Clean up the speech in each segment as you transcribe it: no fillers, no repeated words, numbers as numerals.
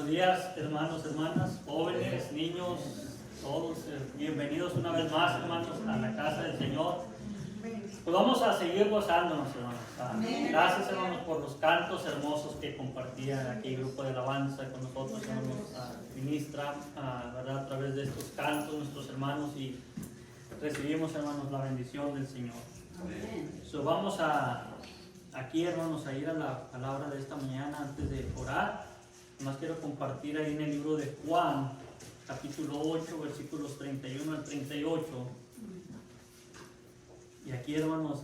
días, hermanos, hermanas, jóvenes, niños, todos. Bienvenidos una vez más, hermanos, a la casa del Señor. Pues vamos a seguir gozándonos, hermanos. Gracias, hermanos, por los cantos hermosos que compartía aquí el grupo de alabanza con nosotros, hermanos. Ministra, ¿verdad? A través de estos cantos, nuestros hermanos, y recibimos, hermanos, la bendición del Señor. So, vamos aquí, hermanos, a ir a la palabra de esta mañana antes de orar. Más quiero compartir ahí en el libro de Juan, capítulo 8, versículos 31 al 38. Y aquí, hermanos,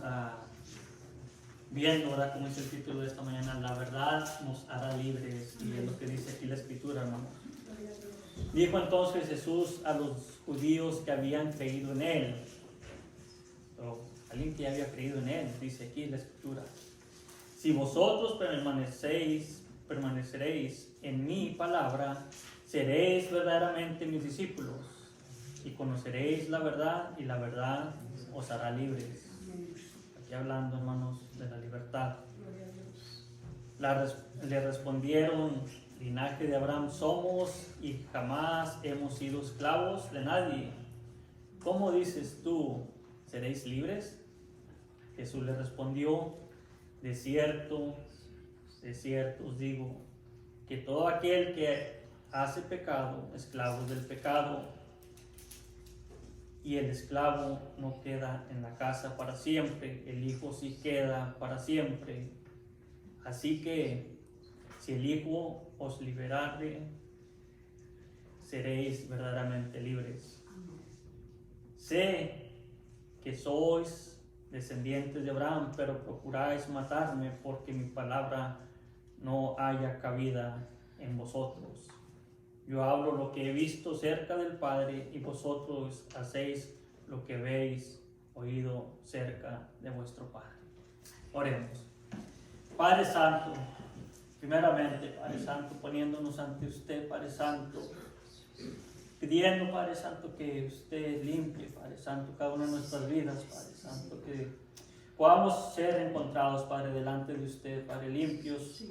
viendo, ¿verdad?, como es el título de esta mañana, la verdad nos hará libres, y es lo que dice aquí la escritura, hermanos. Dijo entonces Jesús a los judíos que habían creído en él, o alguien que ya había creído en él, dice aquí la escritura: si vosotros permaneceréis en mi palabra, seréis verdaderamente mis discípulos, y conoceréis la verdad, y la verdad os hará libres. Aquí hablando, hermanos, de la libertad. Le respondieron: linaje de Abraham somos, y jamás hemos sido esclavos de nadie. ¿Cómo dices tú, seréis libres? Jesús le respondió: de cierto os digo, que todo aquel que hace pecado, esclavo del pecado, y el esclavo no queda en la casa para siempre, el Hijo sí queda para siempre. Así que, si el Hijo os liberare, seréis verdaderamente libres. Sé que sois descendientes de Abraham, pero procuráis matarme, porque mi palabra no haya cabida en vosotros. Yo hablo lo que he visto cerca del Padre, y vosotros hacéis lo que habéis oído cerca de vuestro Padre. Oremos. Padre Santo, primeramente, Padre Santo, poniéndonos ante usted, Padre Santo, pidiendo, Padre Santo, que usted limpie, Padre Santo, cada una de nuestras vidas, Padre Santo, que podamos ser encontrados, Padre, delante de usted, Padre, limpios,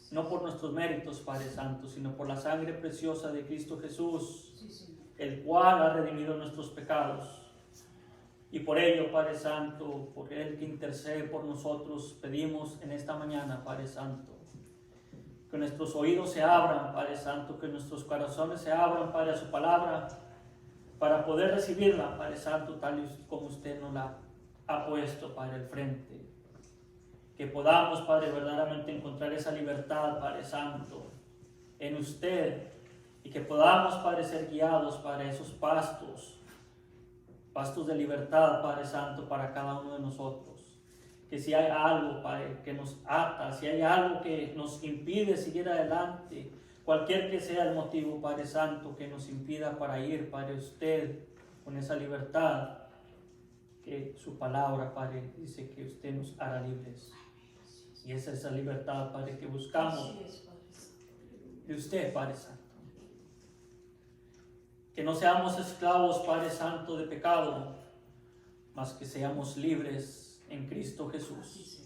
no por nuestros méritos, Padre Santo, sino por la sangre preciosa de Cristo Jesús, el cual ha redimido nuestros pecados. Y por ello, Padre Santo, por Él que intercede por nosotros, pedimos en esta mañana, Padre Santo, que nuestros oídos se abran, Padre Santo, que nuestros corazones se abran, Padre, a su palabra, para poder recibirla, Padre Santo, tal y como usted nos la ha puesto, Padre, al frente. Que podamos, Padre, verdaderamente encontrar esa libertad, Padre Santo, en usted, y que podamos, Padre, ser guiados para esos pastos de libertad, Padre Santo, para cada uno de nosotros. Que si hay algo, Padre, que nos ata, si hay algo que nos impide seguir adelante, cualquier que sea el motivo, Padre Santo, que nos impida para ir, Padre, usted, con esa libertad, que su palabra, Padre, dice que usted nos hará libres. Y esa es esa libertad, Padre, que buscamos de usted, Padre Santo. Que no seamos esclavos, Padre Santo, de pecado, mas que seamos libres en Cristo Jesús.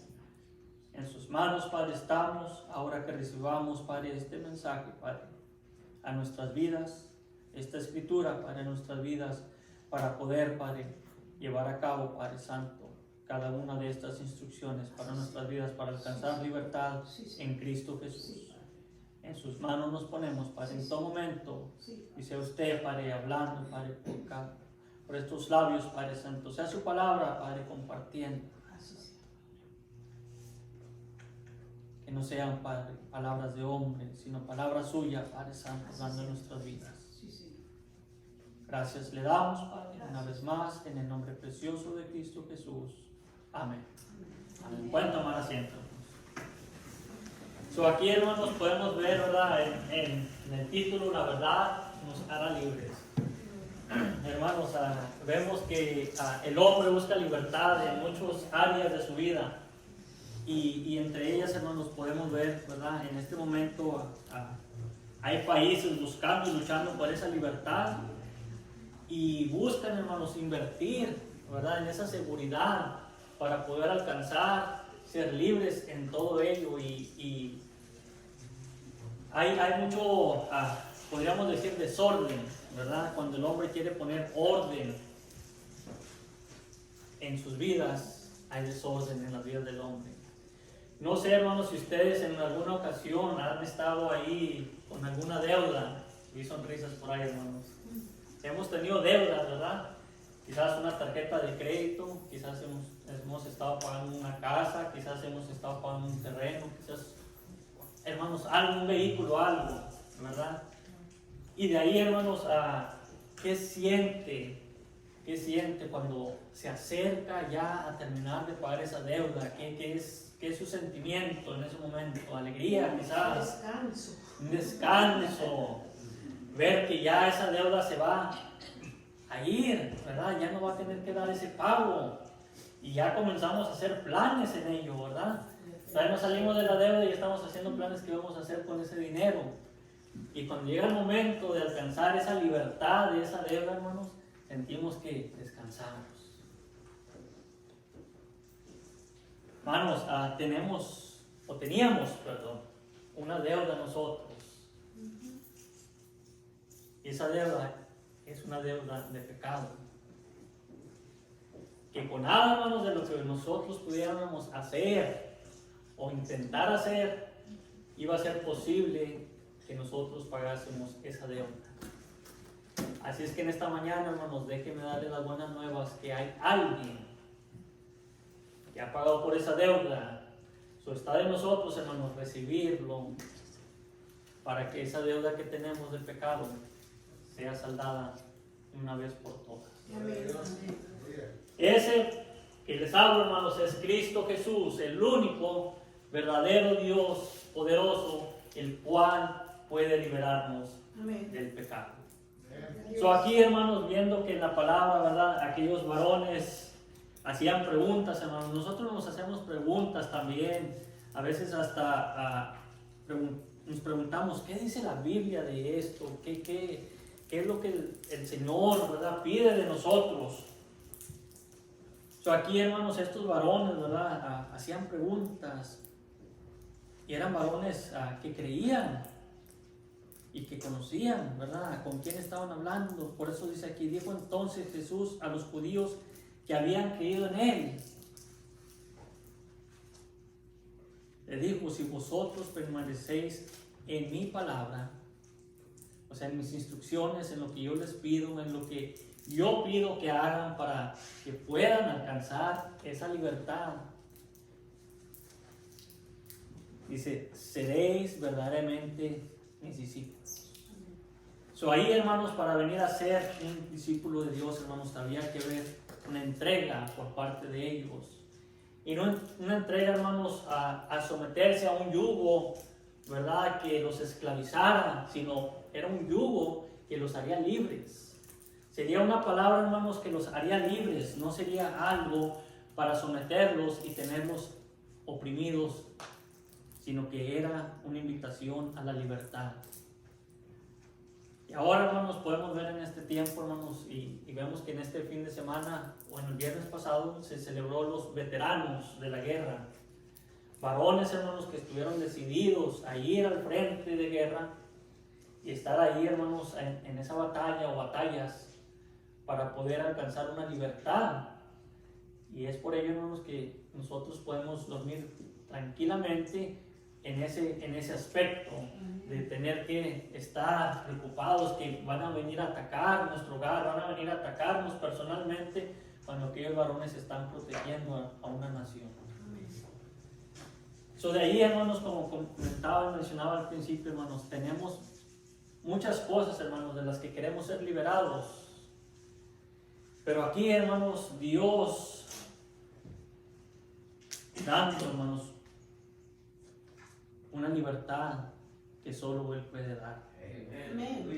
En sus manos, Padre, estamos, ahora que recibamos, Padre, este mensaje, Padre, a nuestras vidas, esta escritura, Padre, a nuestras vidas, para poder, Padre, llevar a cabo, Padre Santo, cada una de estas instrucciones para nuestras vidas, para alcanzar libertad en Cristo Jesús. En sus manos nos ponemos, Padre, en todo momento, y sea usted, Padre, hablando, Padre, por estos labios, Padre Santo, sea su palabra, Padre, compartiendo. Que no sean, Padre, palabras de hombre, sino palabras suyas, Padre Santo, hablando en nuestras vidas. Gracias le damos, Padre, una vez más, en el nombre precioso de Cristo Jesús. Amén. Amén. Pueden tomar asiento. Aquí, hermanos, podemos ver, ¿verdad?, en el título, la verdad nos hará libres. Hermanos, vemos que el hombre busca libertad en muchas áreas de su vida. Y entre ellas, hermanos, podemos ver, ¿verdad?, en este momento hay países buscando y luchando por esa libertad. Y buscan, hermanos, invertir, ¿verdad?, en esa seguridad para poder alcanzar, ser libres en todo ello. Y Hay mucho, podríamos decir, desorden, ¿verdad? Cuando el hombre quiere poner orden en sus vidas, hay desorden en las vidas del hombre. No sé, hermanos, si ustedes en alguna ocasión han estado ahí con alguna deuda. Vi sonrisas por ahí, hermanos. Hemos tenido deudas, ¿verdad? Quizás una tarjeta de crédito, quizás hemos estado pagando una casa, quizás hemos estado pagando un terreno, quizás, hermanos, un vehículo, algo, ¿verdad? Y de ahí, hermanos, ¿qué siente cuando se acerca ya a terminar de pagar esa deuda? ¿Qué es su sentimiento en ese momento? Alegría, quizás. Un descanso. Ver que ya esa deuda se va a ir, ¿verdad? Ya no va a tener que dar ese pago. Y ya comenzamos a hacer planes en ello, ¿verdad? Todavía no salimos de la deuda y estamos haciendo planes que vamos a hacer con ese dinero. Y cuando llega el momento de alcanzar esa libertad de esa deuda, hermanos, sentimos que descansamos. Hermanos, teníamos una deuda nosotros. Y esa deuda es una deuda de pecado. Que con nada, hermanos, de lo que nosotros pudiéramos hacer o intentar hacer, iba a ser posible que nosotros pagásemos esa deuda. Así es que en esta mañana, hermanos, déjenme darles las buenas nuevas, que hay alguien que ha pagado por esa deuda. So, está de nosotros, hermanos, recibirlo para que esa deuda que tenemos del pecado sea saldada una vez por todas. Ese que les hablo, hermanos, es Cristo Jesús, el único verdadero Dios poderoso, el cual puede liberarnos del pecado. Aquí, hermanos, viendo que en la palabra, ¿verdad?, aquellos varones hacían preguntas, hermanos. Nosotros nos hacemos preguntas también. A veces hasta nos preguntamos, ¿qué dice la Biblia de esto? ¿Qué es lo que el Señor, ¿verdad?, pide de nosotros? Aquí, hermanos, estos varones, ¿verdad?, hacían preguntas. Y eran varones que creían y que conocían, ¿verdad?, con quién estaban hablando. Por eso dice aquí, dijo entonces Jesús a los judíos que habían creído en Él. Le dijo, si vosotros permanecéis en mi palabra, o sea, en mis instrucciones, en lo que yo les pido, en lo que yo pido que hagan para que puedan alcanzar esa libertad. Dice, seréis verdaderamente mis discípulos. Ahí, hermanos, para venir a ser un discípulo de Dios, hermanos, había que ver una entrega por parte de ellos. Y no una entrega, hermanos, a someterse a un yugo, ¿verdad?, que los esclavizara, sino era un yugo que los haría libres. Sería una palabra, hermanos, que los haría libres, no sería algo para someterlos y tenerlos oprimidos, sino que era una invitación a la libertad. Y ahora, hermanos, podemos ver en este tiempo, hermanos, y vemos que en este fin de semana, o en el viernes pasado, se celebró los veteranos de la guerra. Varones, hermanos, que estuvieron decididos a ir al frente de guerra y estar ahí, hermanos, en esa batalla o batallas para poder alcanzar una libertad. Y es por ello, hermanos, que nosotros podemos dormir tranquilamente en ese aspecto de tener que estar preocupados que van a venir a atacar nuestro hogar, van a venir a atacarnos personalmente, cuando aquellos varones están protegiendo a una nación. De ahí, hermanos, como comentaba y mencionaba al principio, hermanos, tenemos muchas cosas, hermanos, de las que queremos ser liberados. Pero aquí, hermanos, Dios dando, hermanos, una libertad que solo Él puede dar. Amén.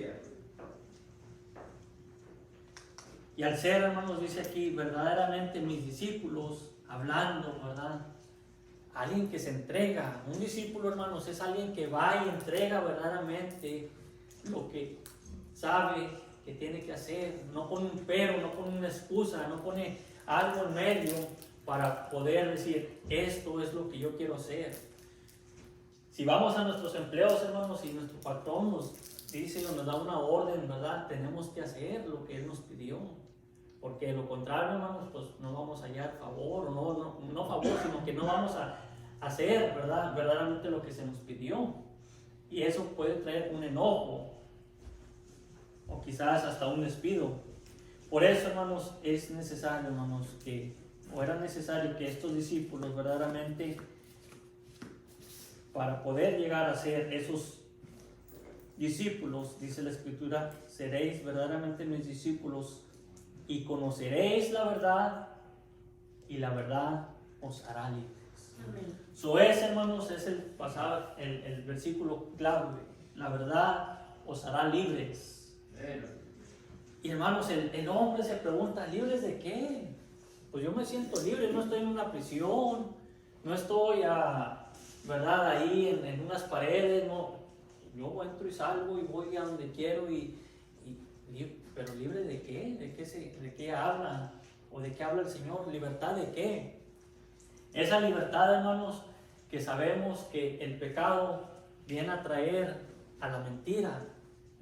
Y al ser, hermanos, dice aquí, verdaderamente mis discípulos, hablando, ¿verdad?, alguien que se entrega. Un discípulo, hermanos, es alguien que va y entrega verdaderamente lo que sabe que tiene que hacer. No pone un pero, no pone una excusa, no pone algo en medio para poder decir, esto es lo que yo quiero hacer. Si vamos a nuestros empleos, hermanos, y nuestro patrón nos dice o nos da una orden, ¿verdad? Tenemos que hacer lo que Él nos pidió. Porque de lo contrario, hermanos, pues no vamos a hallar favor, o no favor, sino que no vamos a hacer, ¿verdad? Verdaderamente lo que se nos pidió. Y eso puede traer un enojo, o quizás hasta un despido. Por eso, hermanos, es necesario, hermanos, o era necesario que estos discípulos verdaderamente, para poder llegar a ser esos discípulos, dice la Escritura, seréis verdaderamente mis discípulos y conoceréis la verdad, y la verdad os hará libres. Amén. So hermanos, es el pasado, el versículo clave. La verdad os hará libres. Amén. Y hermanos, el hombre se pregunta, ¿libres de qué? Pues yo me siento libre, no estoy en una prisión, no estoy ¿verdad? Ahí en unas paredes, no. Yo entro y salgo y voy a donde quiero, pero ¿libre de qué? ¿De qué habla? ¿O de qué habla el Señor? ¿Libertad de qué? Esa libertad, hermanos, que sabemos que el pecado viene a traer a la mentira.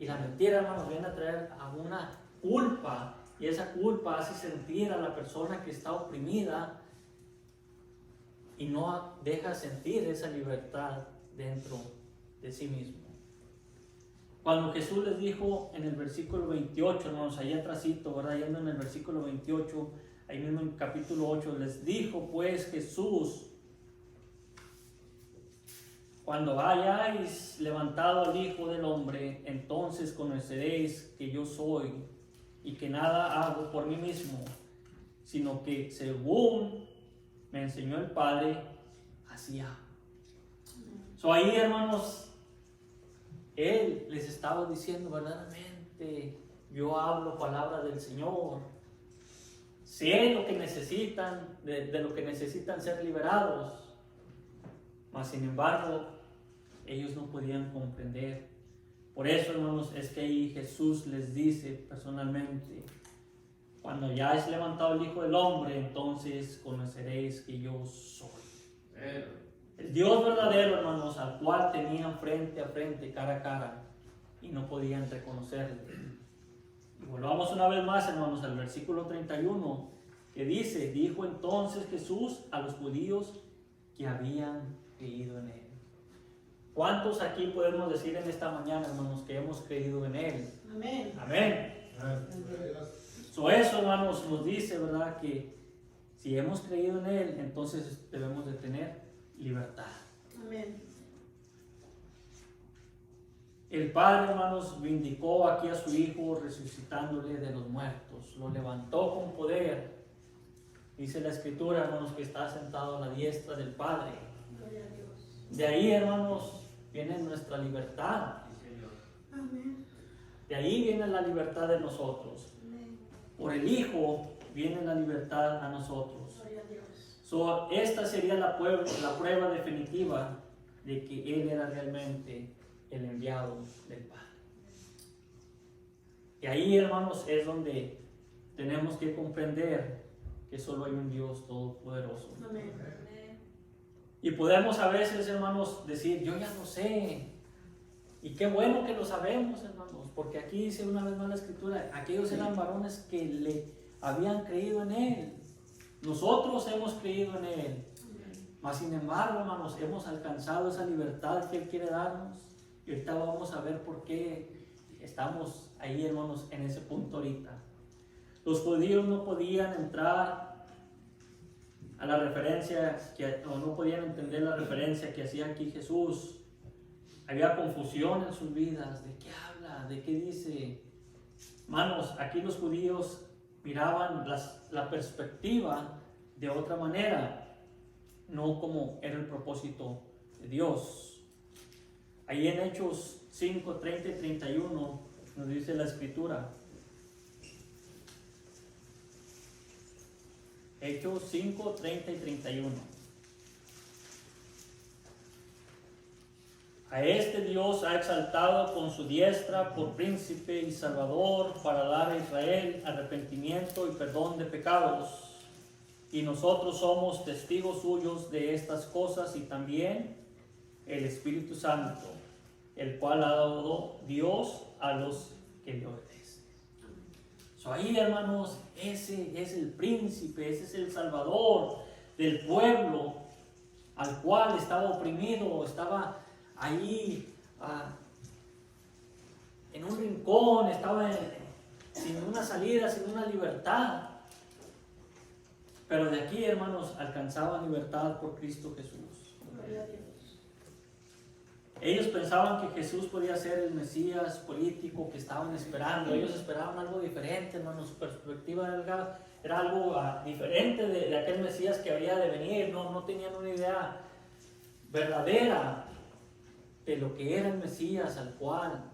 Y la mentira, hermanos, viene a traer a una culpa. Y esa culpa hace sentir a la persona que está oprimida y no deja sentir esa libertad dentro de sí mismo. Cuando Jesús les dijo en el versículo 28, hermanos, allá atrásito, ¿verdad? Yendo en el versículo 28, ahí mismo en capítulo 8, les dijo pues Jesús: cuando hayáis levantado al Hijo del Hombre, entonces conoceréis que yo soy, y que nada hago por mí mismo, sino que según me enseñó el Padre, así hago. So ahí, hermanos, Él les estaba diciendo verdaderamente, yo hablo palabra del Señor, sé lo que necesitan, de lo que necesitan ser liberados, mas sin embargo, ellos no podían comprender. Por eso, hermanos, es que ahí Jesús les dice personalmente: cuando ya es levantado el Hijo del Hombre, entonces conoceréis que yo soy. El Dios verdadero, hermanos, al cual tenían frente a frente, cara a cara, y no podían reconocerle. Y volvamos una vez más, hermanos, al versículo 31, que dice: dijo entonces Jesús a los judíos que habían creído en Él. ¿Cuántos aquí podemos decir en esta mañana, hermanos, que hemos creído en Él? Amén. Amén. So eso, hermanos, nos dice, ¿verdad?, que si hemos creído en Él, entonces debemos de tener libertad. Amén. El Padre, hermanos, vindicó aquí a su Hijo resucitándole de los muertos. Lo levantó con poder. Dice la Escritura, hermanos, que está sentado a la diestra del Padre. Gloria a Dios. De ahí, hermanos, viene nuestra libertad. Amén. De ahí viene la libertad de nosotros. Amén. Por el Hijo viene la libertad a nosotros. Gloria a Dios. So, esta sería la prueba definitiva de que Él era realmente el enviado del Padre. Y ahí, hermanos, es donde tenemos que comprender que solo hay un Dios todopoderoso. Amén. Y podemos a veces, hermanos, decir: yo ya lo sé. Y qué bueno que lo sabemos, hermanos, porque aquí dice una vez más la Escritura: aquellos eran varones que le habían creído en Él. Nosotros hemos creído en Él. Mas sin embargo, hermanos, hemos alcanzado esa libertad que Él quiere darnos. Y ahorita vamos a ver por qué estamos ahí, hermanos, en ese punto ahorita. Los judíos no podían entrar a la referencia, o no podían entender la referencia que hacía aquí Jesús. Había confusión en sus vidas. ¿De qué habla? ¿De qué dice? Hermanos, aquí los judíos miraban la perspectiva de otra manera, no como era el propósito de Dios. Ahí en Hechos 5, 30 y 31 nos dice la Escritura. Hechos 5, 30 y 31. A este Dios ha exaltado con su diestra por príncipe y salvador, para dar a Israel arrepentimiento y perdón de pecados. Y nosotros somos testigos suyos de estas cosas, y también el Espíritu Santo, el cual ha dado Dios a los que le obedecen. Ahí, hermanos, ese es el príncipe, ese es el salvador del pueblo al cual estaba oprimido, estaba ahí en un rincón, estaba sin una salida, sin una libertad. Pero de aquí, hermanos, alcanzaban libertad por Cristo Jesús. Ellos pensaban que Jesús podía ser el Mesías político que estaban esperando. Ellos esperaban algo diferente, hermanos. Su perspectiva era algo diferente de aquel Mesías que había de venir. No tenían una idea verdadera de lo que era el Mesías al cual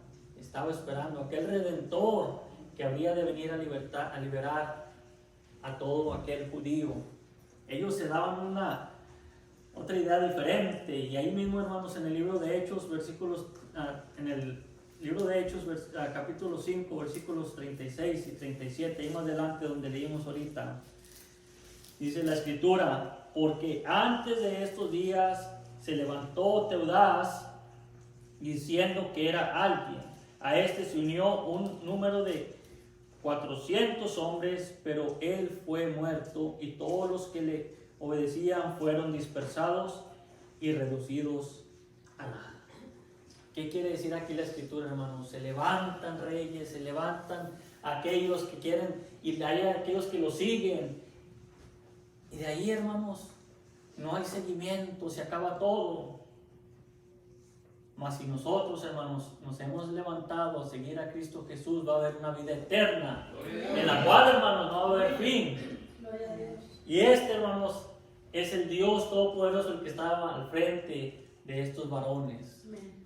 estaba esperando. Aquel Redentor que habría de venir a liberar a todo aquel judío. Ellos se daban otra idea diferente, y ahí mismo, hermanos, en el libro de Hechos, capítulo 5, versículos 36 y 37, ahí más adelante donde leímos ahorita, dice la Escritura: porque antes de estos días se levantó Teudas diciendo que era alguien. A este se unió un número de 400 hombres, pero él fue muerto, y todos los que le obedecían fueron dispersados y reducidos a nada. ¿Qué quiere decir aquí la Escritura, hermanos? Se levantan reyes, se levantan aquellos que quieren, y hay aquellos que lo siguen, y de ahí, hermanos, no hay seguimiento, se acaba todo. Mas si nosotros, hermanos, nos hemos levantado a seguir a Cristo Jesús, va a haber una vida eterna, en la cual, hermanos, no va a haber fin. Y hermanos, es el Dios Todopoderoso el que estaba al frente de estos varones.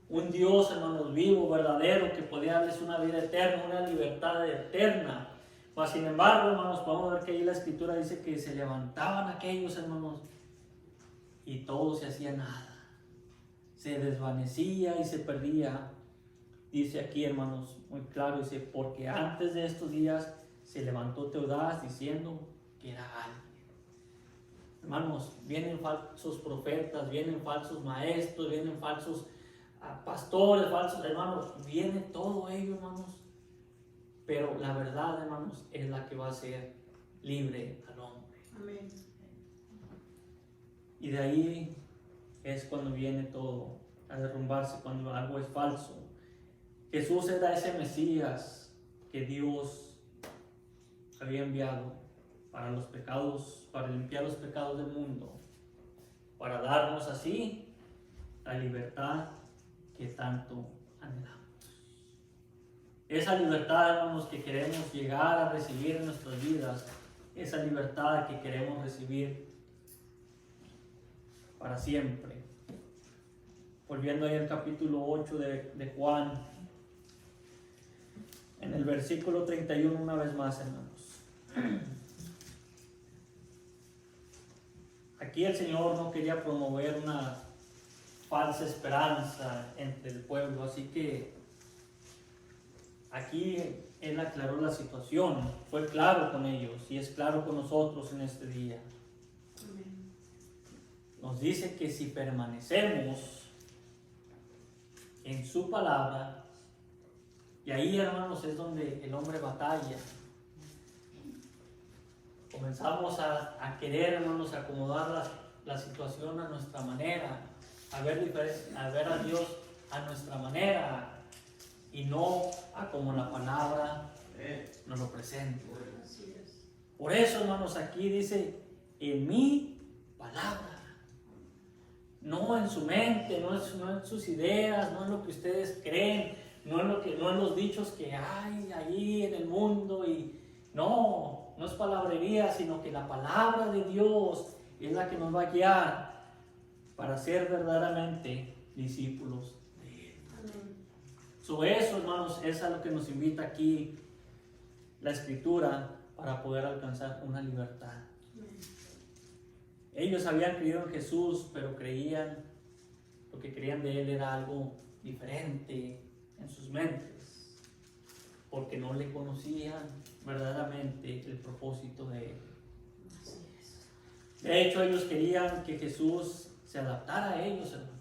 Un Dios, hermanos, vivo, verdadero, que podía darles una vida eterna, una libertad eterna. Mas sin embargo, hermanos, podemos ver que ahí la Escritura dice que se levantaban aquellos, hermanos, y todo se hacía nada. Se desvanecía y se perdía. Dice aquí, hermanos, muy claro, dice: porque antes de estos días se levantó Teudas diciendo que era alguien. Hermanos, vienen falsos profetas, vienen falsos maestros, vienen falsos pastores, falsos hermanos, viene todo ello, hermanos. Pero la verdad, hermanos, es la que va a hacer libre al hombre. Amén. Y de ahí es cuando viene todo a derrumbarse, cuando algo es falso. Jesús era ese Mesías que Dios había enviado para los pecados, para limpiar los pecados del mundo, para darnos así la libertad que tanto anhelamos. Esa libertad, hermanos, que queremos llegar a recibir en nuestras vidas, esa libertad que queremos recibir para siempre. Volviendo ahí al capítulo 8 de Juan, en el versículo 31, una vez más, hermanos. Aquí el Señor no quería promover una falsa esperanza entre el pueblo, así que aquí Él aclaró la situación, fue claro con ellos y es claro con nosotros en este día. Nos dice que si permanecemos en su palabra, y ahí, hermanos, es donde el hombre batalla. Comenzamos a querer, hermanos, acomodar la situación a nuestra manera, a ver a Dios a nuestra manera y no a como la palabra nos lo presenta. Por eso, hermanos, aquí dice: en mi palabra. No en su mente, no en sus ideas, no en lo que ustedes creen, no en los dichos que hay allí en el mundo. Y no es palabrería, sino que la palabra de Dios es la que nos va a guiar para ser verdaderamente discípulos de Él. Eso, hermanos, es a lo que nos invita aquí la Escritura para poder alcanzar una libertad. Ellos habían creído en Jesús, pero lo que creían de Él era algo diferente en sus mentes, porque no le conocían verdaderamente el propósito de Él. De hecho, ellos querían que Jesús se adaptara a ellos, hermanos.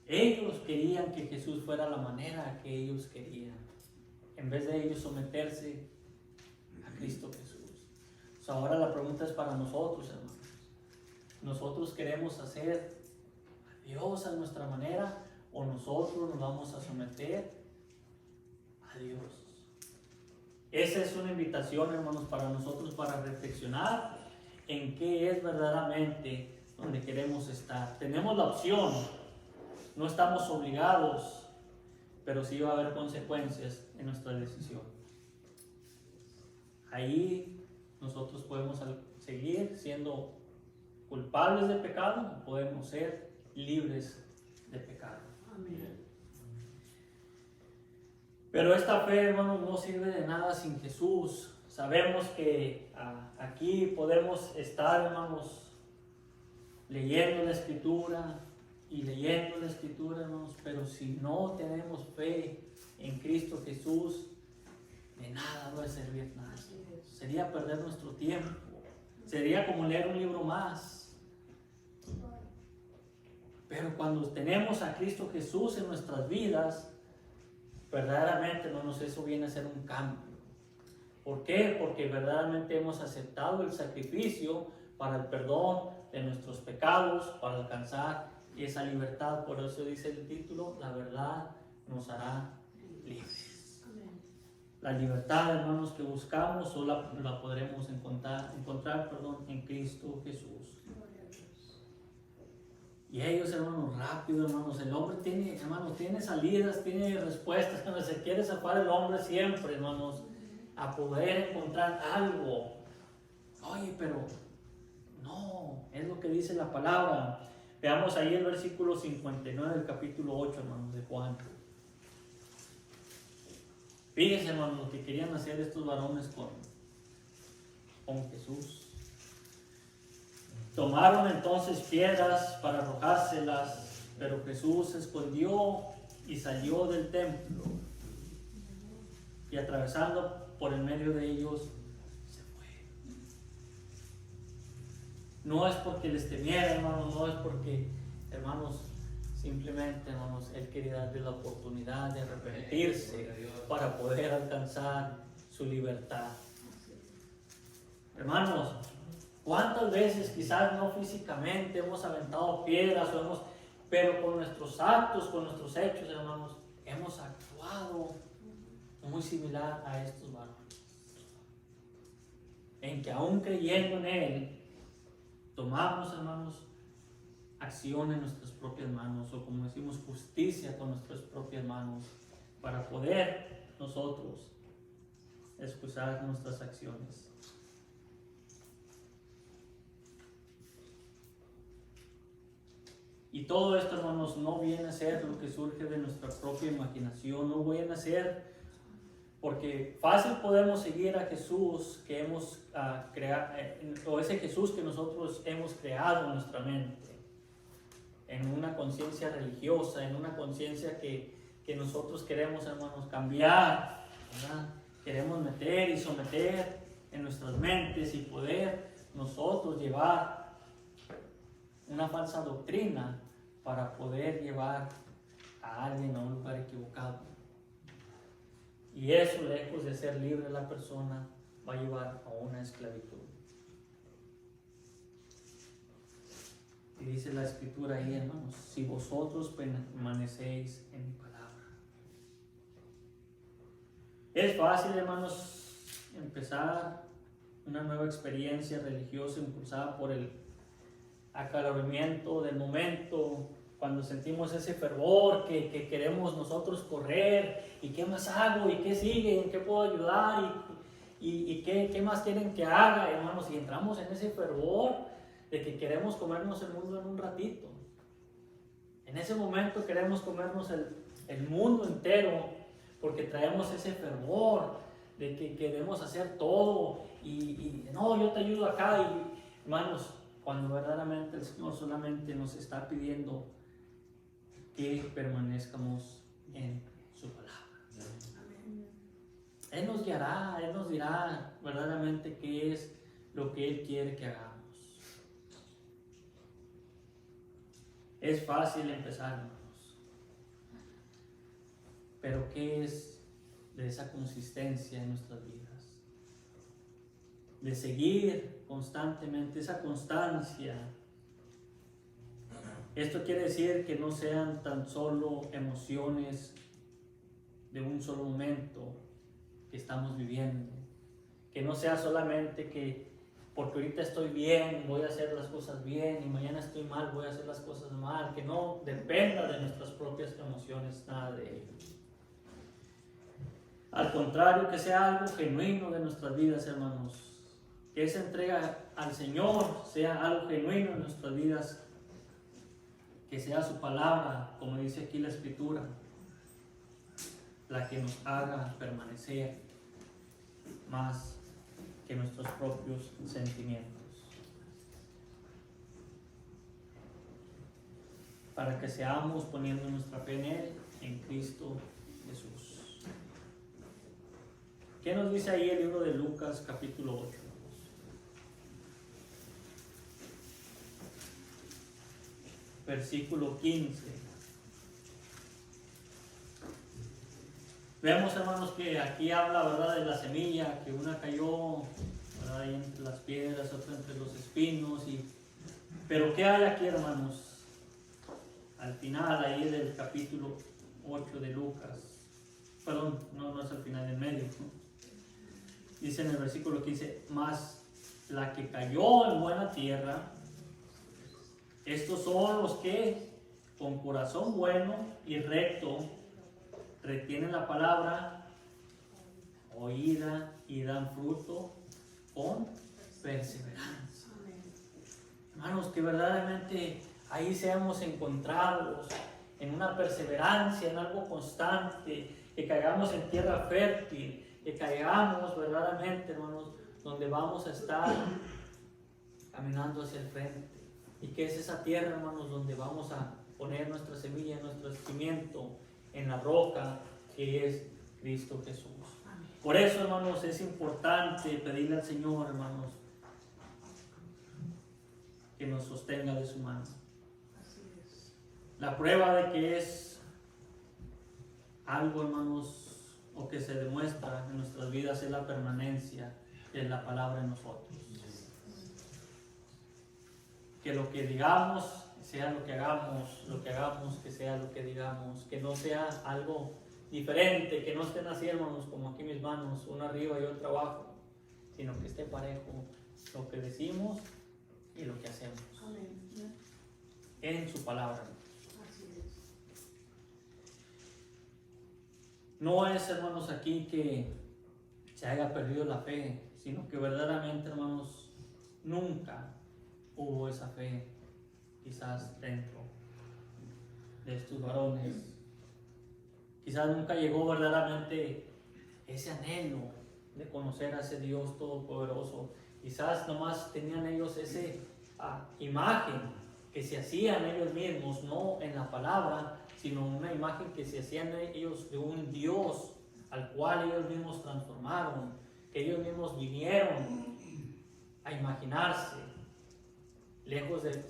Ellos querían que Jesús fuera la manera que ellos querían, en vez de ellos someterse a Cristo Jesús. Ahora la pregunta es para nosotros, hermanos. ¿Nosotros queremos hacer a Dios a nuestra manera o nosotros nos vamos a someter a Dios? Esa es una invitación, hermanos, para nosotros para reflexionar en qué es verdaderamente donde queremos estar. Tenemos la opción, no estamos obligados, pero sí va a haber consecuencias en nuestra decisión. Ahí nosotros podemos seguir siendo culpables de pecado o podemos ser libres de pecado. Amén. Pero esta fe, hermanos, no sirve de nada sin Jesús. Sabemos que aquí podemos estar, hermanos, leyendo la Escritura y leyendo la Escritura, hermanos, pero si no tenemos fe en Cristo Jesús, de nada va a servir nada. Sería perder nuestro tiempo. Sería como leer un libro más. Pero cuando tenemos a Cristo Jesús en nuestras vidas, verdaderamente, hermanos, eso viene a ser un cambio. ¿Por qué? Porque verdaderamente hemos aceptado el sacrificio para el perdón de nuestros pecados, para alcanzar esa libertad. Por eso dice el título, la verdad nos hará libres. La libertad, hermanos, que buscamos solo la podremos encontrar en Cristo Jesús. Y ellos, hermanos, rápido, hermanos, el hombre tiene salidas, tiene respuestas. Cuando se quiere zafar el hombre siempre, hermanos, a poder encontrar algo. Oye, pero no, es lo que dice la palabra. Veamos ahí el versículo 59 del capítulo 8, hermanos, de Juan. Fíjense, hermanos, lo que querían hacer estos varones con Jesús. Tomaron entonces piedras para arrojárselas, pero Jesús se escondió y salió del templo. Y atravesando por el medio de ellos, se fue. No es porque les temiera, hermanos, no es porque, hermanos, simplemente, hermanos, Él quería darles la oportunidad de arrepentirse para poder alcanzar su libertad. Hermanos, ¿cuántas veces, quizás no físicamente, hemos aventado piedras, pero con nuestros actos, con nuestros hechos, hermanos, hemos actuado muy similar a estos varones? En que aún creyendo en Él, tomamos, hermanos, acción en nuestras propias manos, o como decimos, justicia con nuestras propias manos, para poder nosotros excusar nuestras acciones. Y todo esto, hermanos, no viene a ser lo que surge de nuestra propia imaginación, no viene a ser porque fácil podemos seguir a Jesús que hemos creado, o ese Jesús que nosotros hemos creado en nuestra mente, en una conciencia religiosa, en una conciencia que nosotros queremos, hermanos, cambiar, ¿verdad? Queremos meter y someter en nuestras mentes y poder nosotros llevar una falsa doctrina para poder llevar a alguien a un lugar equivocado. Y eso, lejos de ser libre la persona, va a llevar a una esclavitud. Y dice la Escritura ahí, hermanos, si vosotros permanecéis en mi palabra. Es fácil, hermanos, empezar una nueva experiencia religiosa impulsada por el acaloramiento del momento, cuando sentimos ese fervor que queremos nosotros correr, y qué más hago, y qué sigue, en qué puedo ayudar, y qué más quieren que haga, hermanos, y entramos en ese fervor de que queremos comernos el mundo en un ratito. En ese momento queremos comernos el mundo entero, porque traemos ese fervor de que queremos hacer todo, y no, yo te ayudo acá, y hermanos, cuando verdaderamente el Señor solamente nos está pidiendo que permanezcamos en su palabra. Él nos guiará, Él nos dirá verdaderamente qué es lo que Él quiere que hagamos. Es fácil empezar, hermanos. Pero ¿qué es de esa consistencia en nuestras vidas? De seguir constantemente, esa constancia. Esto quiere decir que no sean tan solo emociones de un solo momento que estamos viviendo. Que no sea solamente que porque ahorita estoy bien, voy a hacer las cosas bien, y mañana estoy mal, voy a hacer las cosas mal. Que no dependa de nuestras propias emociones, nada de ello. Al contrario, que sea algo genuino de nuestras vidas, hermanos. Que esa entrega al Señor sea algo genuino en nuestras vidas. Que sea su palabra, como dice aquí la Escritura, la que nos haga permanecer más que nuestros propios sentimientos. Para que seamos poniendo nuestra fe en Él, en Cristo Jesús. ¿Qué nos dice ahí el libro de Lucas, capítulo 8? Versículo 15. Vemos, hermanos, que aquí habla, ¿verdad?, de la semilla, que una cayó, ¿verdad?, ahí entre las piedras, otra entre los espinos. Pero ¿qué hay aquí, hermanos? Al final, ahí del capítulo 8 de Lucas. Perdón, no es al final, en medio, ¿no? Dice en el versículo 15, mas la que cayó en buena tierra, estos son los que con corazón bueno y recto retienen la palabra oída y dan fruto con perseverancia. Hermanos, que verdaderamente ahí seamos encontrados en una perseverancia, en algo constante, que caigamos en tierra fértil, que caigamos verdaderamente, hermanos, donde vamos a estar caminando hacia el frente. ¿Y qué es esa tierra, hermanos, donde vamos a poner nuestra semilla, nuestro cimiento en la roca que es Cristo Jesús? Por eso, hermanos, es importante pedirle al Señor, hermanos, que nos sostenga de su mano. La prueba de que es algo, hermanos, o que se demuestra en nuestras vidas es la permanencia de la palabra en nosotros. Que lo que digamos sea lo que hagamos que sea lo que digamos, que no sea algo diferente, que no estén así, hermanos, como aquí mis manos, una arriba y otra abajo, sino que esté parejo lo que decimos y lo que hacemos. Amén. En su palabra. Así es. No es, hermanos, aquí que se haya perdido la fe, sino que verdaderamente, hermanos, nunca hubo esa fe, quizás dentro de estos varones. Quizás nunca llegó verdaderamente ese anhelo de conocer a ese Dios todopoderoso. Quizás nomás tenían ellos esa imagen que se hacían ellos mismos, no en la palabra, sino una imagen que se hacían ellos de un Dios al cual ellos mismos transformaron, que ellos mismos vinieron a imaginarse, lejos de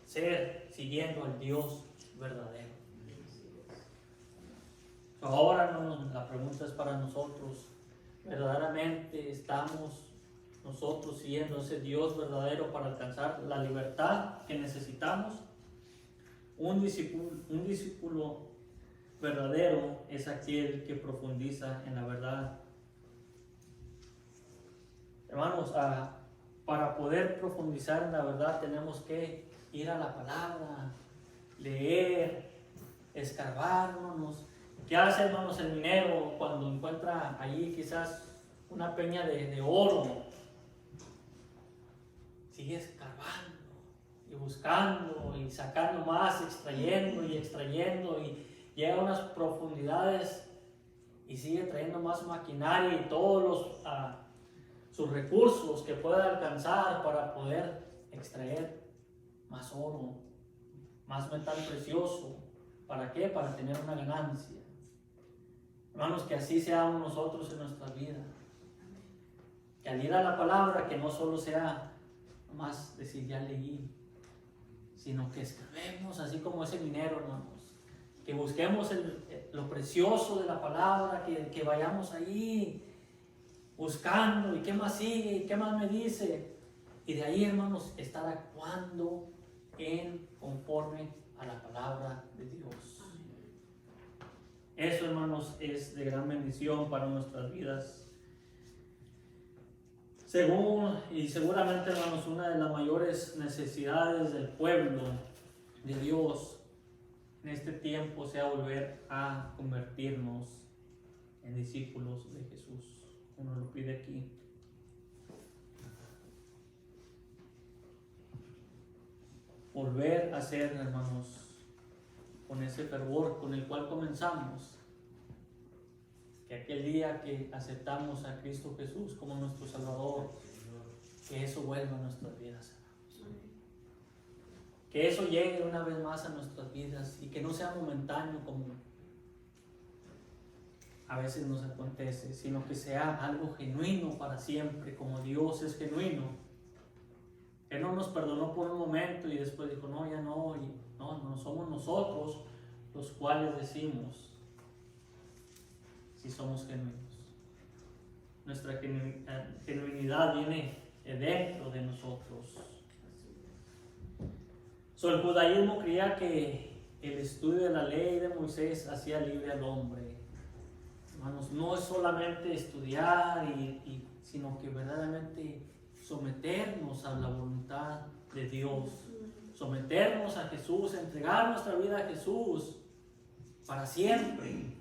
ser siguiendo al Dios verdadero. Ahora, hermanos, la pregunta es para nosotros: ¿verdaderamente estamos nosotros siguiendo ese Dios verdadero para alcanzar la libertad que necesitamos? Un discípulo verdadero es aquel que profundiza en la verdad. Hermanos, para poder profundizar en la verdad tenemos que ir a la palabra, leer, escarbar, hermanos. ¿Qué hace, hermanos, el minero cuando encuentra allí quizás una peña de oro? Sigue escarbando y buscando y sacando más, extrayendo y llega a unas profundidades y sigue trayendo más maquinaria y todos sus recursos que pueda alcanzar para poder extraer más oro, más metal precioso. ¿Para qué? Para tener una ganancia. Hermanos, que así seamos nosotros en nuestra vida. Que al ir a la palabra, que no solo sea más decir ya leí, sino que escribamos así como ese minero, hermanos. que busquemos lo precioso de la palabra, que vayamos ahí buscando, y qué más sigue, y qué más me dice, y de ahí, hermanos, estar actuando conforme a la palabra de Dios. Eso, hermanos, es de gran bendición para nuestras vidas. Seguramente, hermanos, una de las mayores necesidades del pueblo de Dios en este tiempo sea volver a convertirnos en discípulos de Jesús, como lo pide aquí. Volver a ser, hermanos, con ese fervor con el cual comenzamos, que aquel día que aceptamos a Cristo Jesús como nuestro Salvador, que eso vuelva a nuestras vidas, hermanos. Que eso llegue una vez más a nuestras vidas y que no sea momentáneo como a veces nos acontece, sino que sea algo genuino para siempre, como Dios es genuino. Él no nos perdonó por un momento y después dijo, no, ya no, no somos nosotros los cuales decimos si somos genuinos. Nuestra genuinidad viene de dentro de nosotros. El judaísmo creía que el estudio de la ley de Moisés hacía libre al hombre. Hermanos, no es solamente estudiar, sino que verdaderamente someternos a la voluntad de Dios, someternos a Jesús, entregar nuestra vida a Jesús para siempre.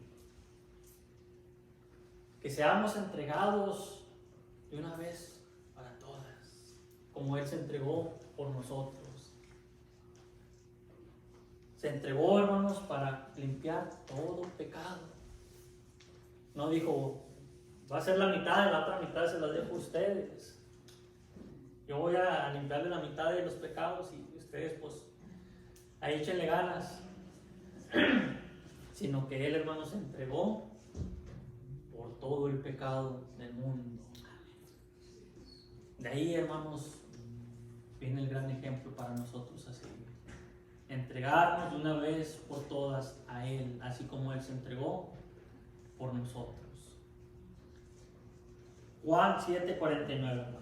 Que seamos entregados de una vez para todas, como Él se entregó por nosotros. Se entregó, hermanos, para limpiar todo pecado. No dijo, va a ser la mitad y la otra mitad se la dejo a ustedes. Yo voy a limpiarle la mitad de los pecados y ustedes, pues, ahí échenle ganas. Sino que Él, hermanos, se entregó por todo el pecado del mundo. De ahí, hermanos, viene el gran ejemplo para nosotros a seguir. Entregarnos de una vez por todas a Él, así como Él se entregó por nosotros. Juan 7:49, hermanos.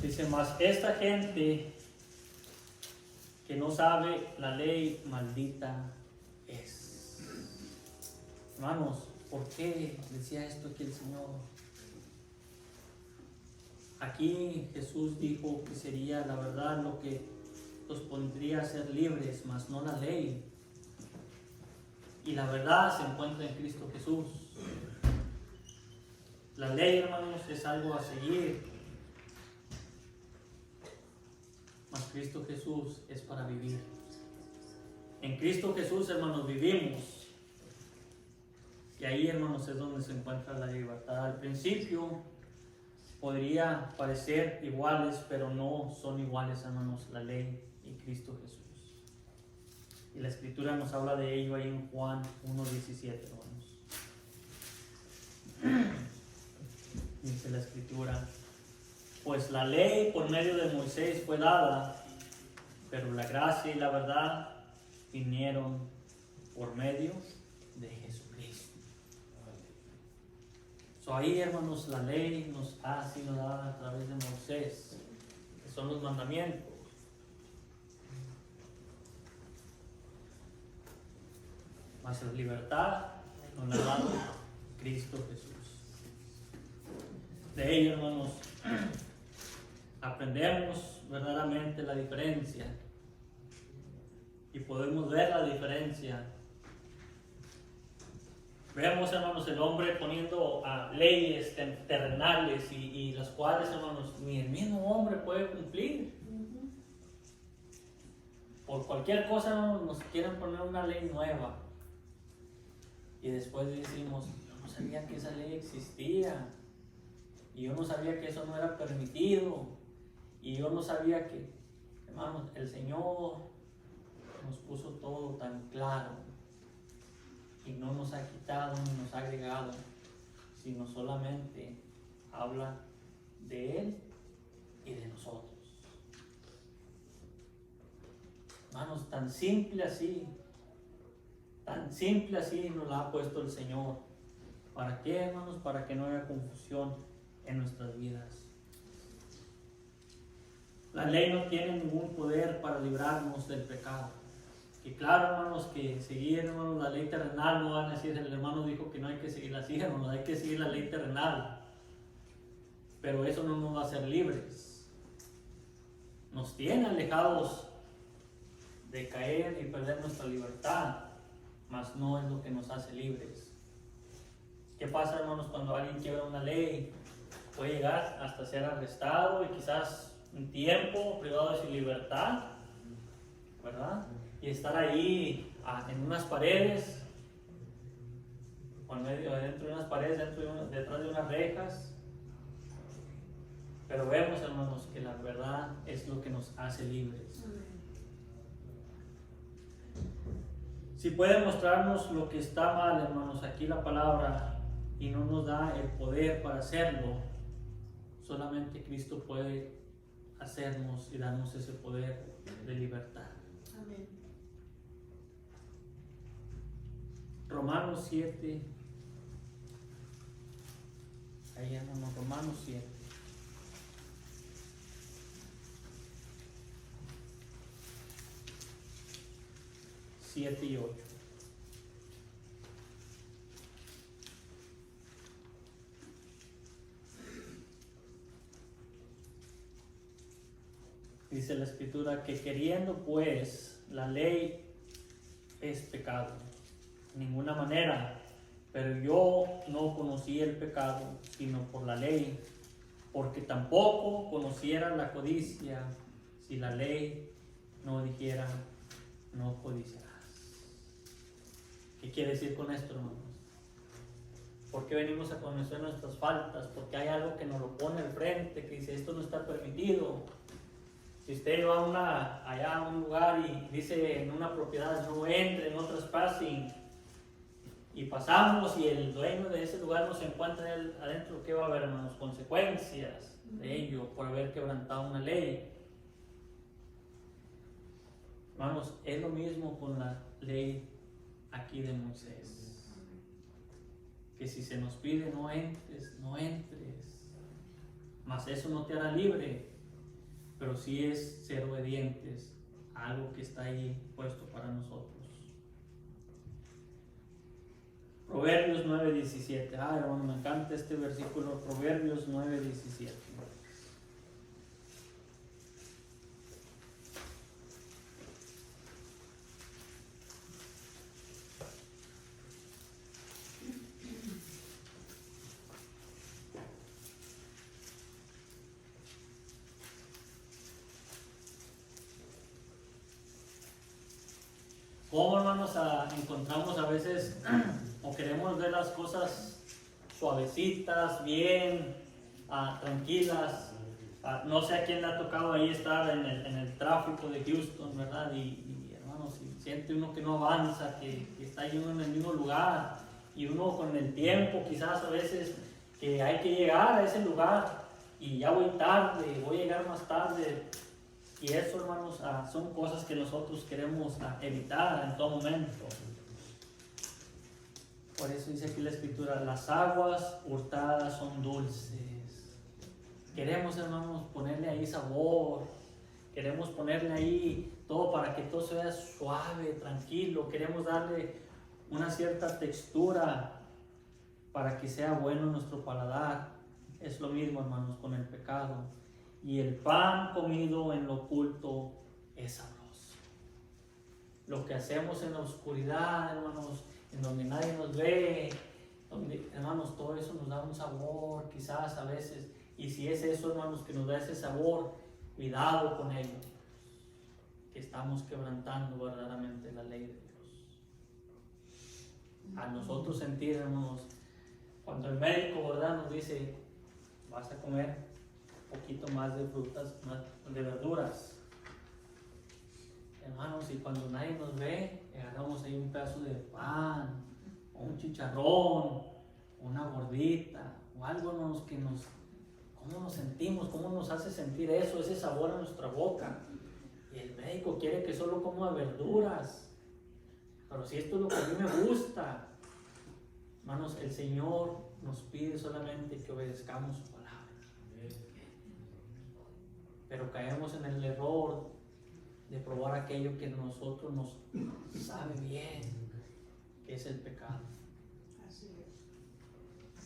Dice, mas esta gente que no sabe la ley, maldita es. Hermanos, ¿por qué decía esto aquí el Señor? Aquí Jesús dijo que sería la verdad lo que los pondría a ser libres, mas no la ley. Y la verdad se encuentra en Cristo Jesús. La ley, hermanos, es algo a seguir. Mas Cristo Jesús es para vivir. En Cristo Jesús, hermanos, vivimos. Y ahí, hermanos, es donde se encuentra la libertad. Al principio podría parecer iguales, pero no son iguales, hermanos, la ley y Cristo Jesús. Y la Escritura nos habla de ello ahí en Juan 1:17, hermanos. Dice la Escritura, pues la ley por medio de Moisés fue dada, pero la gracia y la verdad vinieron por medio de Jesucristo. Ahí, hermanos, la ley nos ha sido dada a través de Moisés, que son los mandamientos. Mas la libertad nos la ha dado Cristo Jesús. De ello, hermanos, aprendemos verdaderamente la diferencia y podemos ver la diferencia. Vemos, hermanos, el hombre poniendo leyes terrenales y las cuales, hermanos, ni el mismo hombre puede cumplir. Por cualquier cosa, hermanos, nos quieren poner una ley nueva. Y después decimos, yo no sabía que esa ley existía. Y yo no sabía que eso no era permitido. Y yo no sabía que, hermanos, el Señor nos puso todo tan claro. Y no nos ha quitado ni nos ha agregado, sino solamente habla de Él y de nosotros. Hermanos, tan simple así nos la ha puesto el Señor. ¿Para qué, hermanos? Para que no haya confusión en nuestras vidas. La ley no tiene ningún poder para librarnos del pecado. Que claro, hermanos, que seguir, hermanos, la ley terrenal, no van a decir, el hermano dijo que no hay que seguirla así, hermanos, hay que seguir la ley terrenal. Pero eso no nos va a hacer libres. Nos tiene alejados de caer y perder nuestra libertad, mas no es lo que nos hace libres. ¿Qué pasa, hermanos, cuando alguien quiebra una ley? Puede llegar hasta ser arrestado y quizás un tiempo privado de su libertad, ¿verdad? Y estar ahí en unas paredes, dentro de unas paredes, detrás de unas rejas. Pero vemos, hermanos, que la verdad es lo que nos hace libres. Si puede mostrarnos lo que está mal, hermanos, aquí la palabra, y no nos da el poder para hacerlo, solamente Cristo puede hacernos y darnos ese poder de libertad. Amén. Romanos 7. Ahí hermanos, Romanos 7. 7 y 8. Dice la Escritura que queriendo pues la ley es pecado, de ninguna manera, pero yo no conocí el pecado sino por la ley, porque tampoco conociera la codicia si la ley no dijera no codiciarás. ¿Qué quiere decir con esto, hermanos? ¿Por qué venimos a conocer nuestras faltas? Porque hay algo que nos lo pone al frente, que dice esto no está permitido. Si usted va allá a un lugar y dice en una propiedad no entre, no traspasen, y pasamos y el dueño de ese lugar no se encuentra adentro, ¿qué va a haber, hermanos? Consecuencias de ello por haber quebrantado una ley. Hermanos, es lo mismo con la ley aquí de Moisés. Que si se nos pide no entres, no entres. Mas eso no te hará libre. Pero sí es ser obedientes a algo que está ahí puesto para nosotros. Proverbios 9:17. Hermano, me encanta este versículo. Proverbios 9:17. ¿Cómo, hermanos, encontramos a veces o queremos ver las cosas suavecitas, bien, tranquilas? No sé a quién le ha tocado ahí estar en el tráfico de Houston, ¿verdad? Y hermanos, si siente uno que no avanza, que está ahí uno en el mismo lugar, y uno con el tiempo quizás a veces que hay que llegar a ese lugar y ya voy tarde, voy a llegar más tarde. Y eso, hermanos, son cosas que nosotros queremos evitar en todo momento. Por eso dice aquí la Escritura, las aguas hurtadas son dulces. Queremos, hermanos, ponerle ahí sabor. Queremos ponerle ahí todo para que todo sea suave, tranquilo. Queremos darle una cierta textura para que sea bueno en nuestro paladar. Es lo mismo, hermanos, con el pecado. Y el pan comido en lo oculto es sabroso. Lo que hacemos en la oscuridad, hermanos, en donde nadie nos ve, hermanos, todo eso nos da un sabor, quizás a veces. Y si es eso, hermanos, que nos da ese sabor, cuidado con ello. Que estamos quebrantando verdaderamente la ley de Dios. A nosotros sentir, hermanos, cuando el médico, ¿verdad?, nos dice, vas a comer un poquito más de frutas, más de verduras, hermanos, y cuando nadie nos ve, agarramos ahí un pedazo de pan o un chicharrón una gordita, o algo hermanos que cómo nos sentimos, cómo nos hace sentir eso, ese sabor en nuestra boca. Y el médico quiere que solo coma verduras. Pero si esto es lo que a mí me gusta, hermanos, el Señor nos pide solamente que obedezcamos su palabra. Pero caemos en el error de probar aquello que a nosotros nos sabe bien, que es el pecado.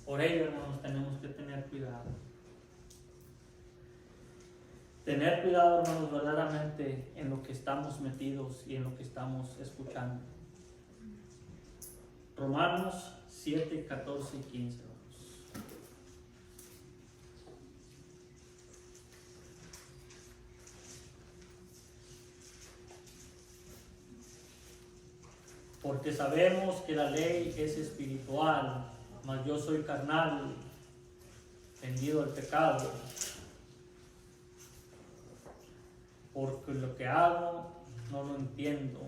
Por ello, hermanos, tenemos que tener cuidado. Tener cuidado, hermanos, verdaderamente en lo que estamos metidos y en lo que estamos escuchando. Romanos 7, 14 y 15. Porque sabemos que la ley es espiritual, mas yo soy carnal, vendido al pecado. Porque lo que hago no lo entiendo,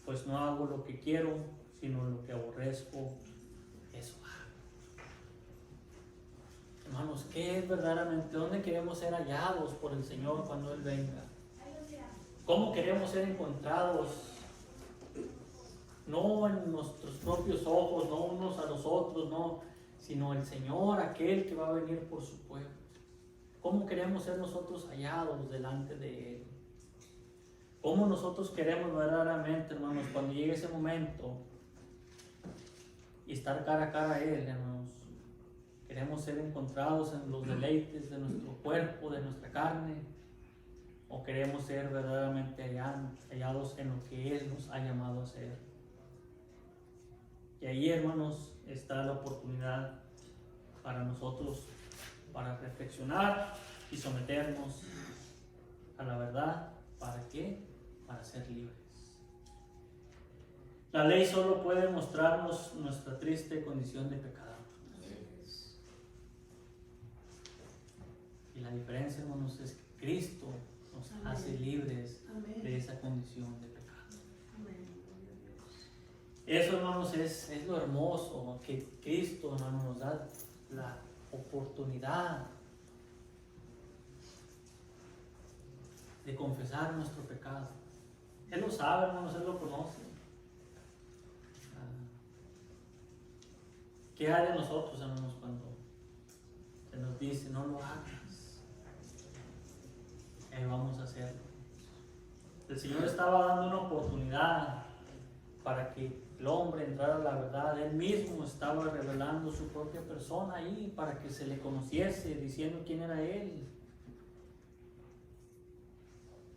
pues no hago lo que quiero, sino lo que aborrezco, eso hago. Hermanos, ¿qué es verdaderamente? ¿Dónde queremos ser hallados por el Señor cuando Él venga? ¿Cómo queremos ser encontrados? No en nuestros propios ojos, no unos a los otros, no, sino el Señor, aquel que va a venir por su pueblo. ¿Cómo queremos ser nosotros hallados delante de Él? ¿Cómo nosotros queremos verdaderamente, hermanos, cuando llegue ese momento y estar cara a cara a Él, hermanos? ¿Queremos ser encontrados en los deleites de nuestro cuerpo, de nuestra carne? ¿O queremos ser verdaderamente hallados en lo que Él nos ha llamado a ser? Y ahí, hermanos, está la oportunidad para nosotros, para reflexionar y someternos a la verdad. ¿Para qué? Para ser libres. La ley solo puede mostrarnos nuestra triste condición de pecado. Y la diferencia, hermanos, es que Cristo nos hace libres de esa condición de pecado. Eso, hermanos, es lo hermoso, que Cristo, hermanos, nos da la oportunidad de confesar nuestro pecado. Él lo sabe, hermanos, Él lo conoce. ¿Qué hay de nosotros, hermanos, cuando se nos dice no lo hagas? Vamos a hacerlo. El Señor estaba dando una oportunidad para que el hombre entrara a la verdad. Él mismo estaba revelando su propia persona ahí para que se le conociese, diciendo quién era Él.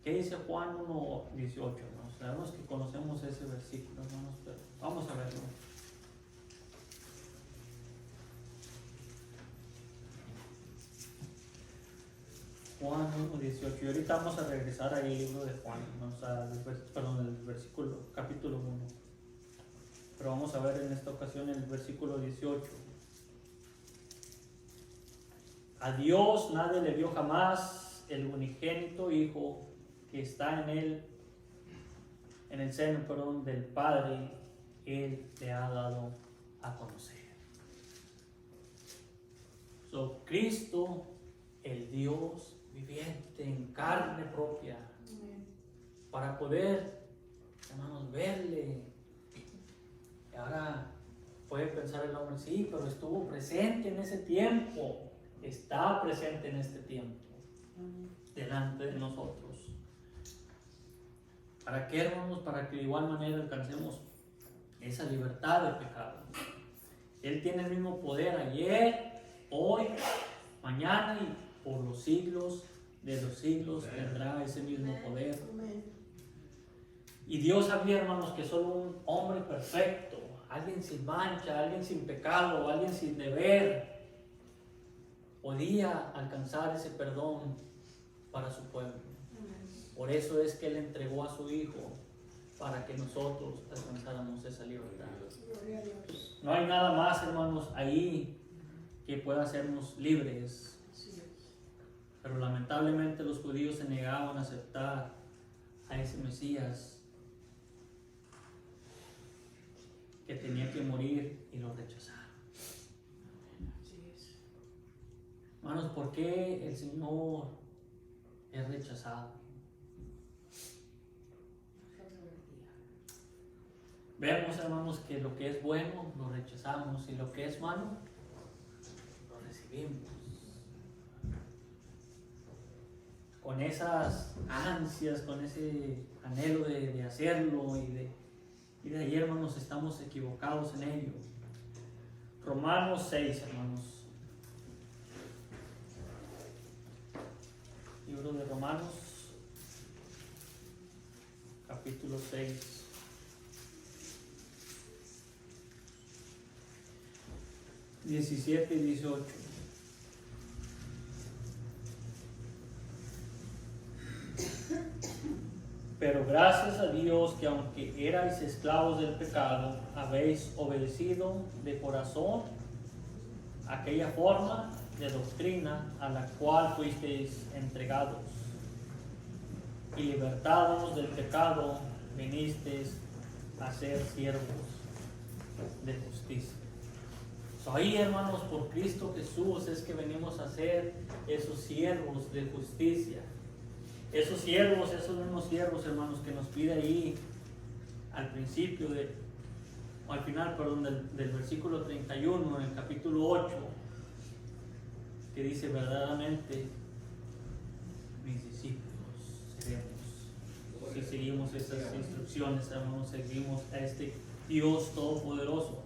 ¿Qué dice Juan 1:18? ¿No? Sabemos que conocemos ese versículo, hermanos, pero vamos a verlo. Juan 1:18. Y ahorita vamos a regresar al libro de Juan, vamos el versículo, capítulo 1. Pero vamos a ver en esta ocasión el versículo 18. A Dios nadie le vio jamás, el unigénito Hijo que está en él, en el seno, del Padre, Él le ha dado a conocer. Cristo, el Dios viviente en carne propia, para poder, hermanos, verle. Y ahora puede pensar el hombre, sí, pero estuvo presente en ese tiempo, está presente en este tiempo, delante de nosotros. ¿Para qué, hermanos? Para que de igual manera alcancemos esa libertad del pecado. Él tiene el mismo poder ayer, hoy, mañana y por los siglos de los siglos tendrá ese mismo poder. Y Dios sabía, hermanos, que solo un hombre perfecto, alguien sin mancha, alguien sin pecado, alguien sin deber, podía alcanzar ese perdón para su pueblo. Por eso es que Él entregó a su Hijo para que nosotros alcanzáramos esa libertad. No hay nada más, hermanos, ahí que pueda hacernos libres. Pero lamentablemente los judíos se negaban a aceptar a ese Mesías que tenía que morir y lo rechazaron. ¿por qué el Señor es rechazado? Vemos, hermanos, que lo que es bueno lo rechazamos y lo que es malo lo recibimos. Con esas ansias, con ese anhelo de hacerlo y de ahí, hermanos, estamos equivocados en ello. Romanos 6, hermanos. Libro de Romanos, capítulo 6. (17 y 18). Pero gracias a Dios que aunque erais esclavos del pecado, habéis obedecido de corazón aquella forma de doctrina a la cual fuisteis entregados, y libertados del pecado, vinisteis a ser siervos de justicia. Ahí, hermanos, por Cristo Jesús es que venimos a ser esos siervos de justicia. Esos siervos, esos mismos siervos, hermanos, que nos pide ahí al principio o al final, perdón, del versículo 31, en el capítulo 8, que dice: verdaderamente mis discípulos seremos. Si seguimos esas instrucciones, hermanos, seguimos a este Dios Todopoderoso.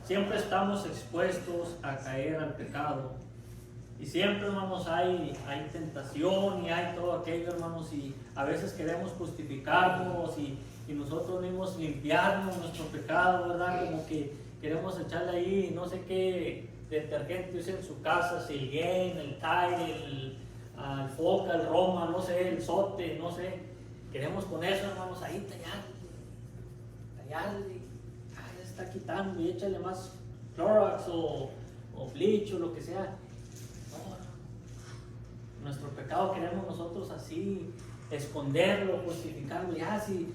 Siempre estamos expuestos a caer al pecado. Y siempre, hermanos, hay tentación y hay todo aquello, hermanos, y a veces queremos justificarnos y nosotros mismos limpiarnos nuestro pecado, ¿verdad? Como que queremos echarle ahí no sé qué detergente usa en su casa, si el Gain, el Tide, el Foca, el Roma, no sé, el Sote, no sé. Queremos con eso, hermanos, ahí tallarle, está quitando y échale más Clorox o bleach o lo que sea. No, nuestro pecado queremos nosotros así esconderlo, justificarlo. Ya si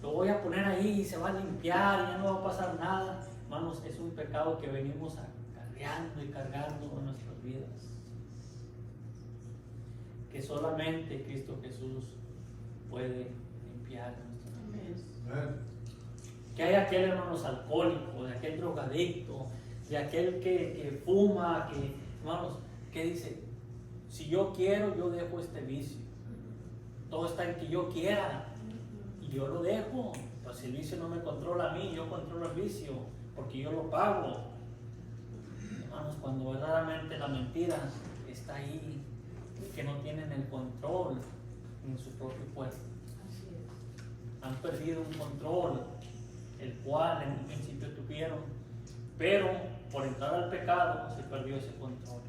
lo voy a poner ahí y se va a limpiar y ya no va a pasar nada. Hermanos, es un pecado que venimos acarreando y cargando en nuestras vidas, que solamente Cristo Jesús puede limpiar nuestras vidas. Que hay aquel, hermanos, alcohólico, de aquel drogadicto, de aquel que fuma, hermanos, que dice: si yo quiero, yo dejo este vicio. Todo está en que yo quiera y yo lo dejo. Pues si el vicio no me controla a mí, yo controlo el vicio, porque yo lo pago. Hermanos, cuando verdaderamente la mentira está ahí, que no tienen el control en su propio cuerpo. Han perdido un control, el cual en un principio tuvieron, pero por entrar al pecado se perdió ese control.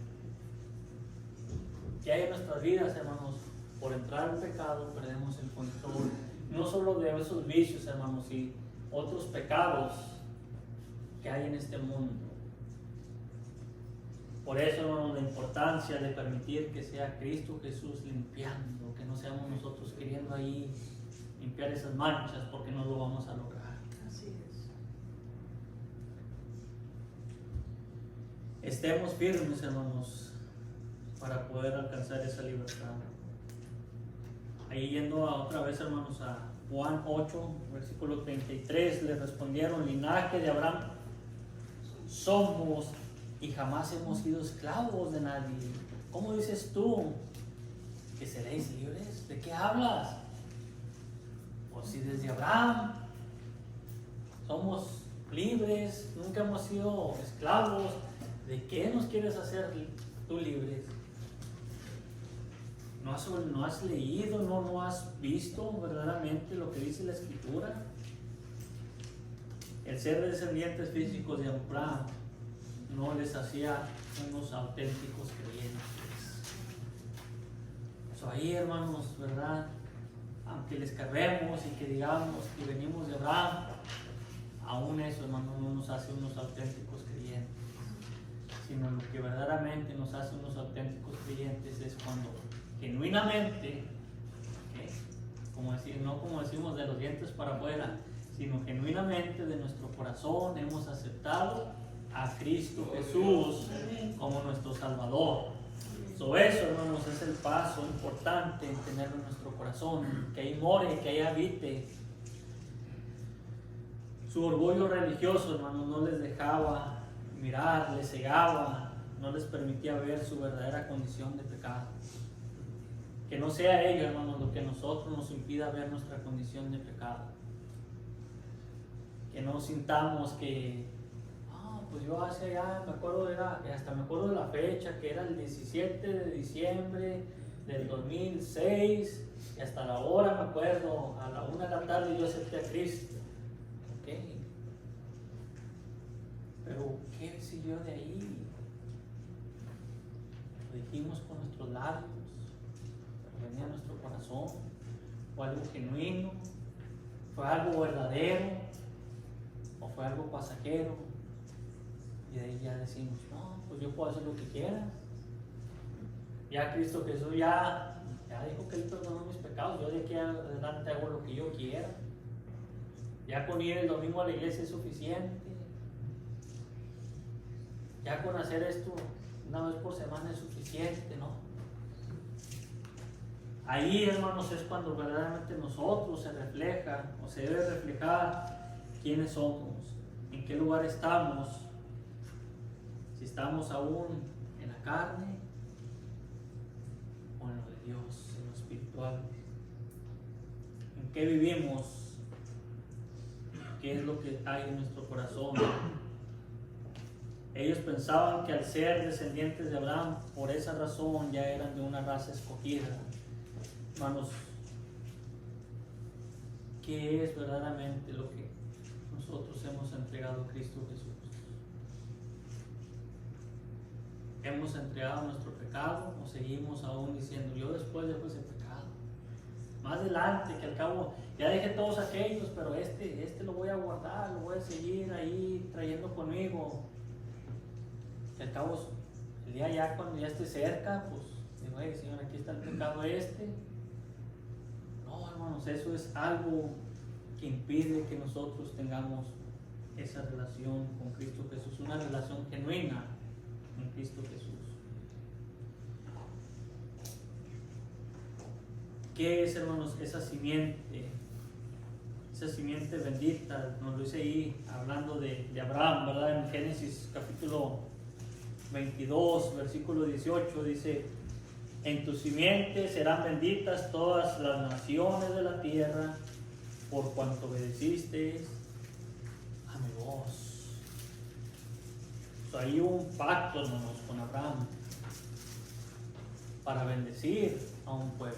Que hay en nuestras vidas, hermanos, por entrar al pecado perdemos el control, no solo de esos vicios, hermanos, y otros pecados que hay en este mundo. Por eso, hermanos, la importancia de permitir que sea Cristo Jesús limpiando, que no seamos nosotros queriendo ahí limpiar esas manchas, porque no lo vamos a lograr. Así es. Estemos firmes, hermanos, para poder alcanzar esa libertad. Ahí yendo otra vez, hermanos, a Juan 8, versículo 33, le respondieron: linaje de Abraham somos y jamás hemos sido esclavos de nadie. ¿Cómo dices tú que seréis libres? ¿De qué hablas? Pues si desde Abraham somos libres, nunca hemos sido esclavos, ¿de qué nos quieres hacer tú libres? ¿No has leído, no has visto verdaderamente lo que dice la Escritura? El ser descendientes físicos de Abraham no les hacía unos auténticos creyentes. Ahí, hermanos, ¿verdad? Aunque les carguemos y que digamos que venimos de Abraham, aún eso, hermanos, no nos hace unos auténticos creyentes, sino lo que verdaderamente nos hace unos auténticos creyentes es cuando genuinamente, no como decimos de los dientes para afuera, sino genuinamente de nuestro corazón hemos aceptado a Cristo Jesús como nuestro Salvador. Eso, hermanos, es el paso importante en tenerlo en nuestro corazón, que ahí more, que ahí habite. Su orgullo religioso, hermanos, no les dejaba mirar, les cegaba, no les permitía ver su verdadera condición de pecado. Que no sea ello, hermanos, lo que a nosotros nos impida ver nuestra condición de pecado. Que no sintamos que, pues yo hace ya, me acuerdo, hasta me acuerdo de la fecha, que era el 17 de diciembre del 2006, y hasta la hora me acuerdo, a la 1 de la tarde yo acepté a Cristo. Ok. Pero, ¿qué siguió de ahí? Lo dijimos con nuestros labios, pero venía a nuestro corazón. ¿Fue algo genuino? ¿Fue algo verdadero? ¿O fue algo pasajero? Y de ahí ya decimos, no, pues yo puedo hacer lo que quiera. Ya Cristo Jesús ya dijo que Él perdonó mis pecados. Yo de aquí adelante hago lo que yo quiera. Ya con ir el domingo a la iglesia es suficiente. Ya con hacer esto una vez por semana es suficiente, ¿no? Ahí, hermanos, es cuando verdaderamente nosotros se refleja o se debe reflejar quiénes somos, en qué lugar estamos, si estamos aún en la carne o en lo de Dios, en lo espiritual, en qué vivimos, qué es lo que hay en nuestro corazón. Ellos pensaban que al ser descendientes de Abraham, por esa razón ya eran de una raza escogida. Hermanos, ¿qué es verdaderamente lo que nosotros hemos entregado a Cristo Jesús? ¿Hemos entregado nuestro pecado o seguimos aún diciendo, yo después dejo ese pecado? Más adelante, que al cabo ya dejé todos aquellos, pero este lo voy a guardar, lo voy a seguir ahí trayendo conmigo. Que al cabo, el día ya cuando ya esté cerca, pues digo, hey, Señor, aquí está el pecado No, hermanos, eso es algo que impide que nosotros tengamos esa relación con Cristo Jesús, una relación genuina con Cristo Jesús. ¿Qué es, hermanos, esa simiente? Esa simiente bendita, nos lo dice ahí, hablando de Abraham, ¿verdad? En Génesis capítulo 22, versículo 18, dice, en tu simiente serán benditas todas las naciones de la tierra, por cuanto obedeciste a mi voz. Hay un pacto, hermanos, con Abraham para bendecir a un pueblo.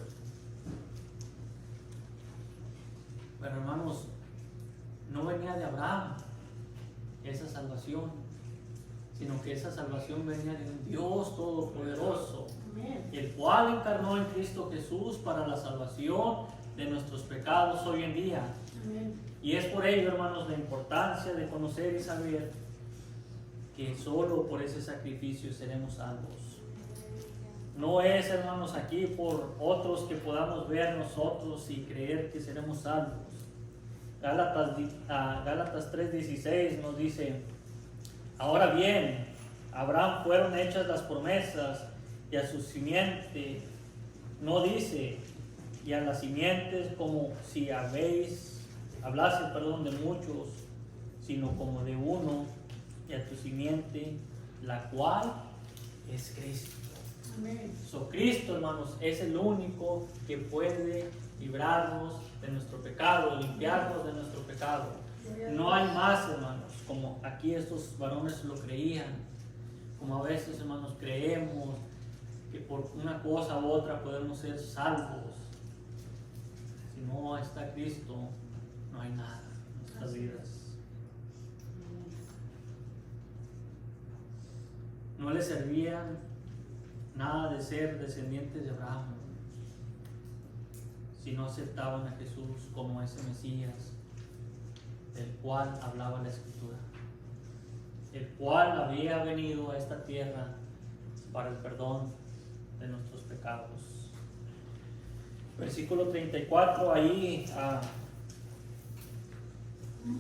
Pero, hermanos, no venía de Abraham esa salvación, sino que esa salvación venía de un Dios todopoderoso, el cual encarnó en Cristo Jesús para la salvación de nuestros pecados hoy en día. Y es por ello, hermanos, la importancia de conocer y saber que solo por ese sacrificio seremos salvos. No es, hermanos, aquí por otros que podamos ver nosotros y creer que seremos salvos. Gálatas 3:16 nos dice, ahora bien, a Abraham fueron hechas las promesas y a su simiente, no dice, y a las simientes como si hablase de muchos, sino como de uno, y a tu simiente, la cual es Cristo. Amén. Cristo, hermanos, es el único que puede librarnos de nuestro pecado, limpiarnos de nuestro pecado. No hay más, hermanos, como aquí estos varones lo creían, como a veces, hermanos, creemos que por una cosa u otra podemos ser salvos. Si no está Cristo, no hay nada en nuestras vidas. No les servía nada de ser descendientes de Abraham si no aceptaban a Jesús como ese Mesías del cual hablaba la Escritura, el cual había venido a esta tierra para el perdón de nuestros pecados. Versículo 34, ahí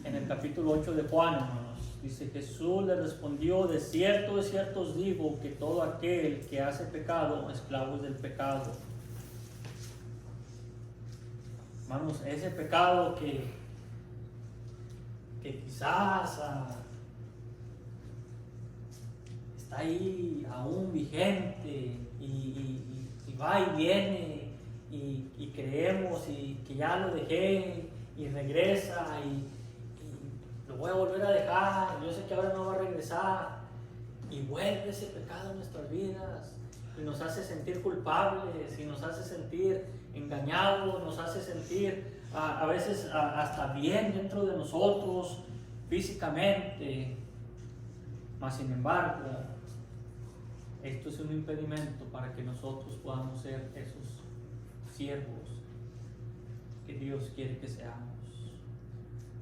en el capítulo 8 de Juan, hermanos, Dice Jesús le respondió, de cierto os digo que todo aquel que hace pecado, esclavo es del pecado. Hermanos, ese pecado que quizás está ahí aún vigente y va y viene y creemos y que ya lo dejé y regresa y lo voy a volver a dejar, yo sé que ahora no va a regresar, y vuelve ese pecado en nuestras vidas y nos hace sentir culpables y nos hace sentir engañados, nos hace sentir a veces hasta bien dentro de nosotros físicamente, mas sin embargo esto es un impedimento para que nosotros podamos ser esos siervos que Dios quiere que seamos,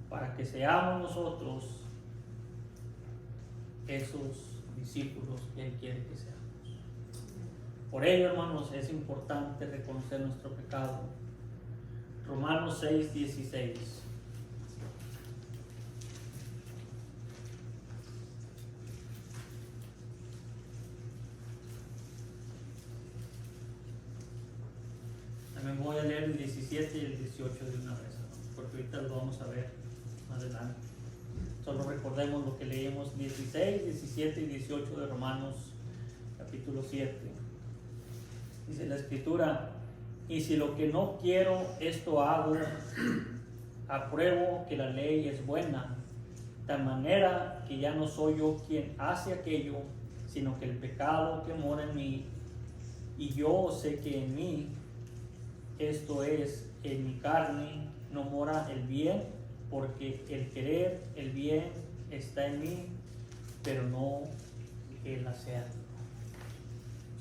para que seamos nosotros esos discípulos que Él quiere que seamos. Por ello, hermanos, es importante reconocer nuestro pecado. Romanos 6:16. También voy a leer el 17 y el 18 de una vez, porque ahorita lo vamos a ver más adelante. Solo recordemos lo que leímos 16, 17 y 18 de Romanos capítulo 7. Dice la Escritura, y si lo que no quiero esto hago, apruebo que la ley es buena, de manera que ya no soy yo quien hace aquello, sino que el pecado que mora en mí, y yo sé que en mí, esto es, en mi carne, no mora el bien, porque el querer el bien está en mí, pero no el hacerlo.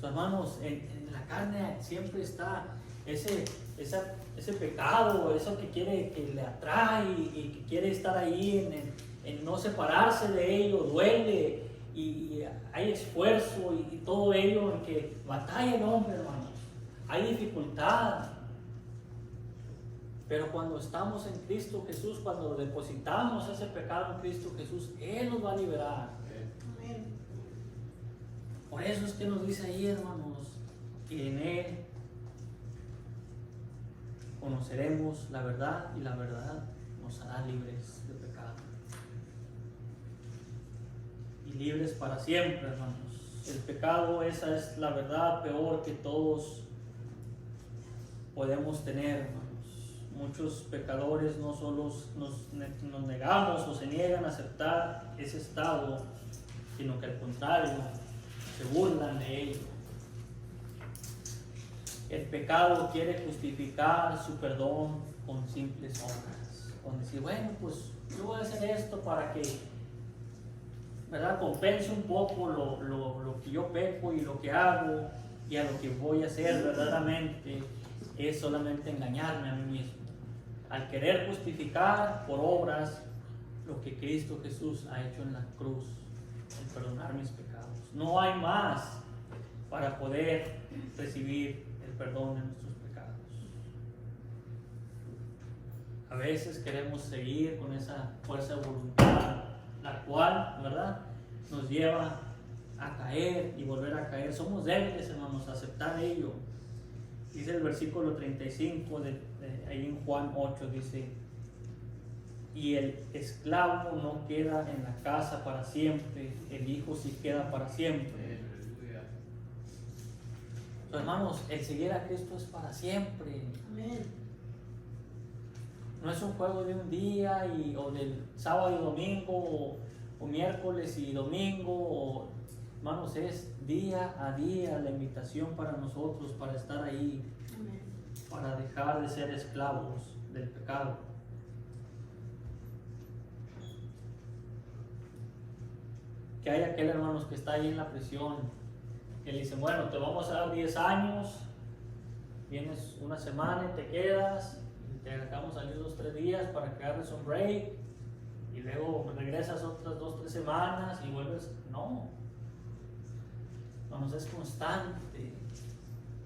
Hermanos, en la carne siempre está ese pecado, eso que quiere, que le atrae y que quiere estar ahí en no separarse de ello, duele y hay esfuerzo y todo ello en que batalla el hombre, hermanos. Hay dificultad. Pero cuando estamos en Cristo Jesús, cuando depositamos ese pecado en Cristo Jesús, Él nos va a liberar. Amén. Por eso es que nos dice ahí, hermanos, que en Él conoceremos la verdad y la verdad nos hará libres de pecado. Y libres para siempre, hermanos. El pecado, esa es la verdad peor que todos podemos tener, hermanos. Muchos pecadores no solo nos negamos o se niegan a aceptar ese estado, sino que al contrario, se burlan de ello. El pecado quiere justificar su perdón con simples obras, con decir, bueno, pues yo voy a hacer esto para que, ¿verdad?, compense un poco lo que yo peco y lo que hago, y a lo que voy a hacer verdaderamente es solamente engañarme a mí mismo, al querer justificar por obras lo que Cristo Jesús ha hecho en la cruz, el perdonar mis pecados. No hay más para poder recibir el perdón de nuestros pecados. A veces queremos seguir con esa fuerza de voluntad, la cual, ¿verdad?, nos lleva a caer y volver a caer. Somos débiles, hermanos, a aceptar ello. Dice el versículo 35 ahí en Juan 8, dice, y el esclavo no queda en la casa para siempre, el hijo sí queda para siempre. Hermanos, el seguir a Cristo es para siempre. Amén. No es un juego de un día o del sábado y domingo o miércoles y domingo. Hermanos, es día a día la invitación para nosotros para estar ahí. Amén. Para dejar de ser esclavos del pecado. Que hay aquel, hermanos, que está ahí en la prisión, que le dicen, bueno, te vamos a dar 10 años, vienes una semana y te quedas, y te dejamos salir 2-3 días para que agarres un break, y luego regresas otras 2-3 semanas y vuelves. No, hermanos, es constante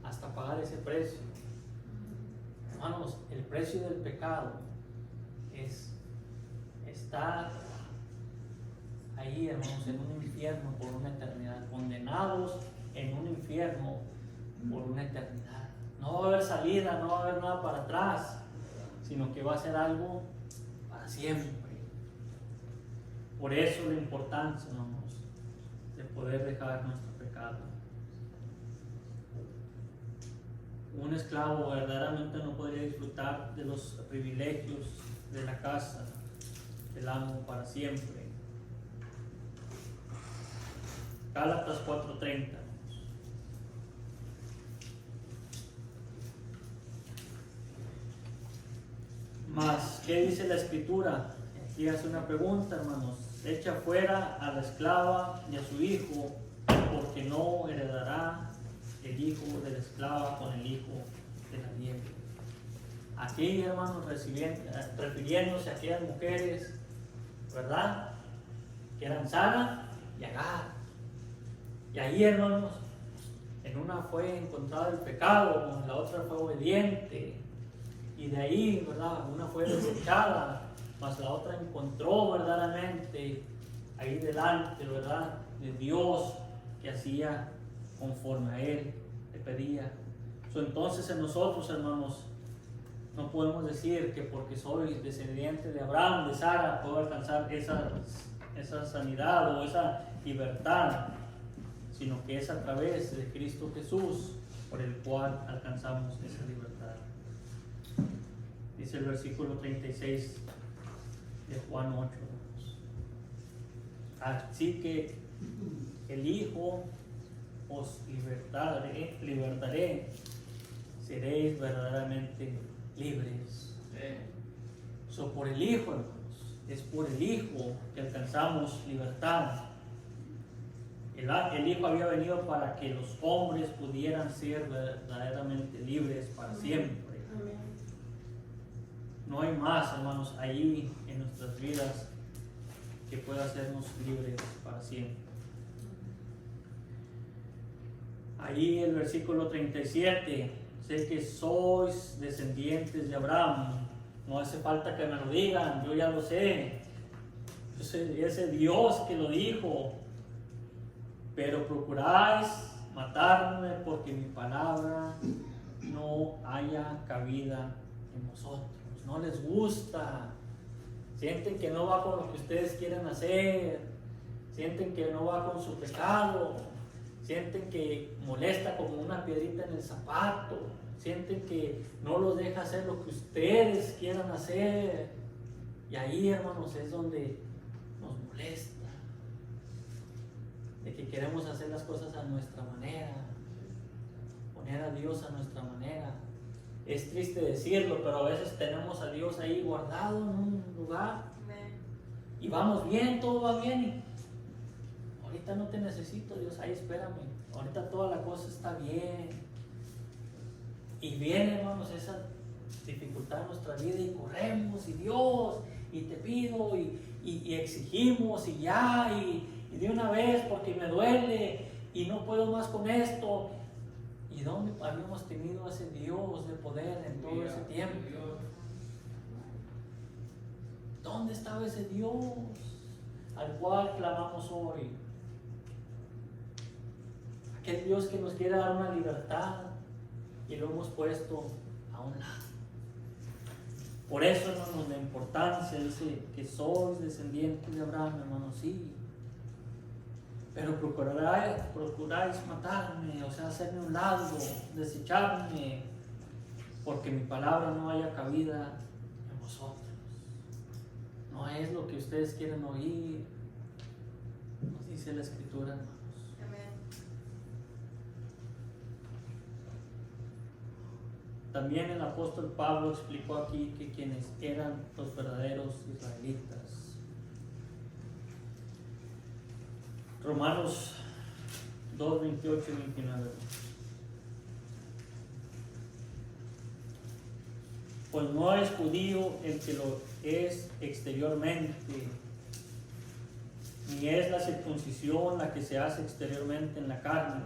hasta pagar ese precio. Hermanos, el precio del pecado es estar ahí, hermanos, en un infierno por una eternidad, condenados en un infierno por una eternidad. No va a haber salida, no va a haber nada para atrás, sino que va a ser algo para siempre. Por eso la importancia, hermanos, de poder dejar nuestro pecado. Un esclavo verdaderamente no podría disfrutar de los privilegios de la casa del amo para siempre. Gálatas 4:30. Mas, ¿qué dice la Escritura? Aquí hace una pregunta, hermanos. Echa fuera a la esclava y a su hijo, porque no heredará el hijo de la esclava con el hijo de la vieja. Aquí, hermanos, refiriéndose a aquellas mujeres, ¿verdad?, que eran Sara y Agar. Y ahí, hermanos, en una fue encontrado el pecado, la otra fue obediente. Y de ahí, ¿verdad?, una fue desechada, mas la otra encontró verdaderamente ahí delante, ¿verdad?, de Dios, que hacía conforme a Él le pedía. Entonces en nosotros, hermanos, no podemos decir que porque soy descendiente de Abraham, de Sara, puedo alcanzar esa sanidad o esa libertad, sino que es a través de Cristo Jesús por el cual alcanzamos esa libertad. Dice el versículo 36 de Juan 8. Así que el Hijo os libertaré, seréis verdaderamente libres. Por el Hijo, hermanos, es por el Hijo que alcanzamos libertad. El Hijo había venido para que los hombres pudieran ser verdaderamente libres para siempre. No hay más, hermanos, ahí en nuestras vidas que pueda hacernos libres para siempre. Ahí el versículo 37, sé que sois descendientes de Abraham. No hace falta que me lo digan, yo ya lo sé. Ese Dios que lo dijo. Pero procuráis matarme porque mi palabra no haya cabida en vosotros. No les gusta, sienten que no va con lo que ustedes quieren hacer, sienten que no va con su pecado, sienten que molesta como una piedrita en el zapato, sienten que no los deja hacer lo que ustedes quieran hacer. Y ahí, hermanos, es donde nos molesta, de que queremos hacer las cosas a nuestra manera, poner a Dios a nuestra manera. Es triste decirlo, pero a veces tenemos a Dios ahí guardado en un lugar y vamos bien, todo va bien y ahorita no te necesito, Dios, ahí espérame, ahorita toda la cosa está bien. Y viene, hermanos, esa dificultad en nuestra vida y corremos y Dios, y te pido y exigimos y ya, y de una vez porque me duele y no puedo más con esto. ¿Y dónde habíamos tenido ese Dios de poder en todo ese tiempo? ¿Dónde estaba ese Dios al cual clamamos hoy? Aquel Dios que nos quiere dar una libertad y lo hemos puesto a un lado. Por eso, hermanos, la importancia dice que sois descendientes de Abraham, hermanos, sí. Pero procuráis matarme, o sea, hacerme un lado, desecharme, porque mi palabra no haya cabida en vosotros. No es lo que ustedes quieren oír, nos dice la Escritura, hermanos. Amén. También el apóstol Pablo explicó aquí que quienes eran los verdaderos israelitas. Romanos 2, 28 y 29. Pues no es judío el que lo es exteriormente, ni es la circuncisión la que se hace exteriormente en la carne,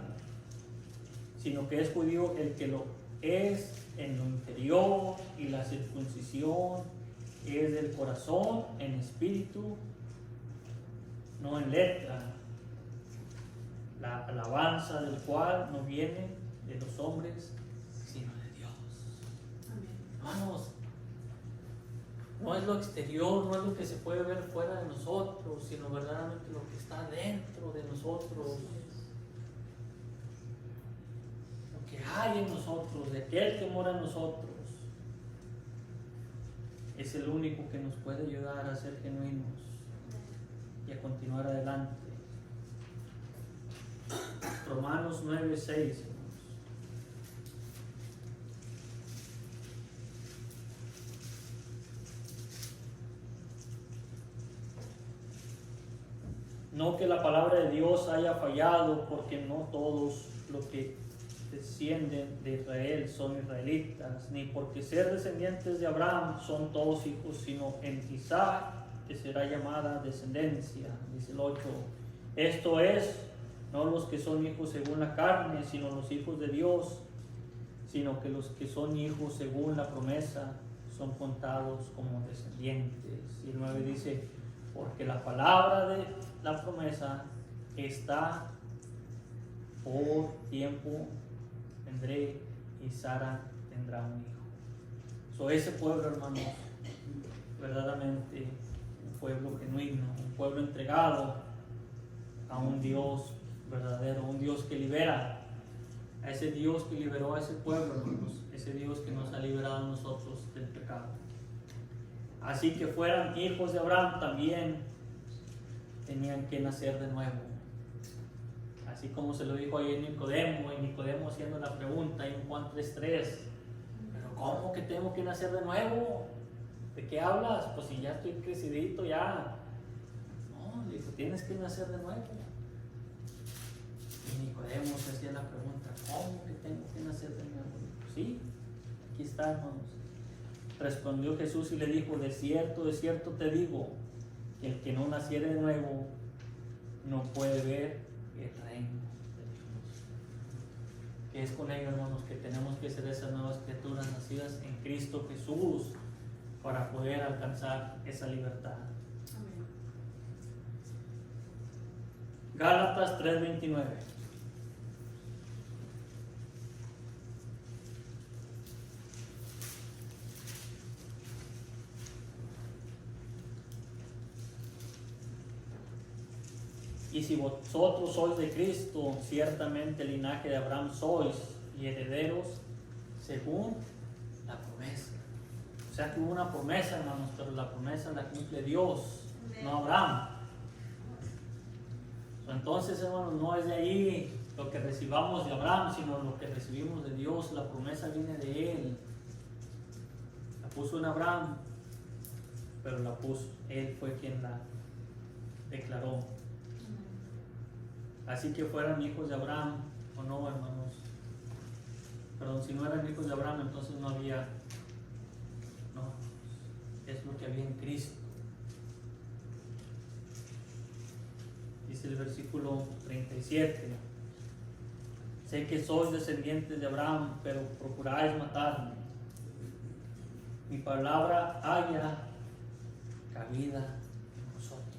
sino que es judío el que lo es en lo interior, y la circuncisión es del corazón en espíritu, no en letra, la alabanza del cual no viene de los hombres, sino de Dios. Hermanos, no es lo exterior, no es lo que se puede ver fuera de nosotros, sino verdaderamente lo que está dentro de nosotros. Lo que hay en nosotros, de aquel que mora en nosotros, es el único que nos puede ayudar a ser genuinos y a continuar adelante. Romanos 9:6. No que la palabra de Dios haya fallado, porque no todos los que descienden de Israel son israelitas, ni porque ser descendientes de Abraham son todos hijos, sino en Isaac que será llamada descendencia. Dice el 8. Esto es, no los que son hijos según la carne, sino los hijos de Dios, sino que los que son hijos según la promesa son contados como descendientes. Y el 9 dice, porque la palabra de la promesa está por tiempo, vendré y Sara tendrá un hijo. Ese pueblo, hermanos, verdaderamente un pueblo genuino, un pueblo entregado a un Dios verdadero, un Dios que libera, a ese Dios que liberó a ese pueblo, hermanos, ese Dios que nos ha liberado a nosotros del pecado. Así que fueran hijos de Abraham, también tenían que nacer de nuevo. Así como se lo dijo ayer Nicodemo, y Nicodemo haciendo la pregunta en Juan 3:3. ¿Pero cómo que tengo que nacer de nuevo? ¿De qué hablas? Pues si ya estoy crecidito, ya. No, le dijo, tienes que nacer de nuevo. Y Nicodemo se hacía la pregunta, ¿cómo que tengo que nacer de nuevo? Dijo, sí, aquí está, hermanos. Respondió Jesús y le dijo, de cierto te digo, que el que no naciere de nuevo no puede ver el reino de Dios. Que es con ello, hermanos, que tenemos que ser esas nuevas criaturas nacidas en Cristo Jesús para poder alcanzar esa libertad. Amén. Gálatas 3:29. Y si vosotros sois de Cristo, ciertamente el linaje de Abraham sois y herederos según la promesa. O sea que hubo una promesa, hermanos, pero la promesa la cumple Dios, no Abraham. Entonces, hermanos, no es de ahí lo que recibamos de Abraham, sino lo que recibimos de Dios. La promesa viene de Él. La puso en Abraham, pero la puso, Él fue quien la declaró. Así que fueran hijos de Abraham o no, hermanos. Perdón, si no eran hijos de Abraham, entonces no había. No, es lo que había en Cristo. Dice el versículo 37. Sé que sois descendientes de Abraham, pero procuráis matarme. Mi palabra haya cabida en vosotros.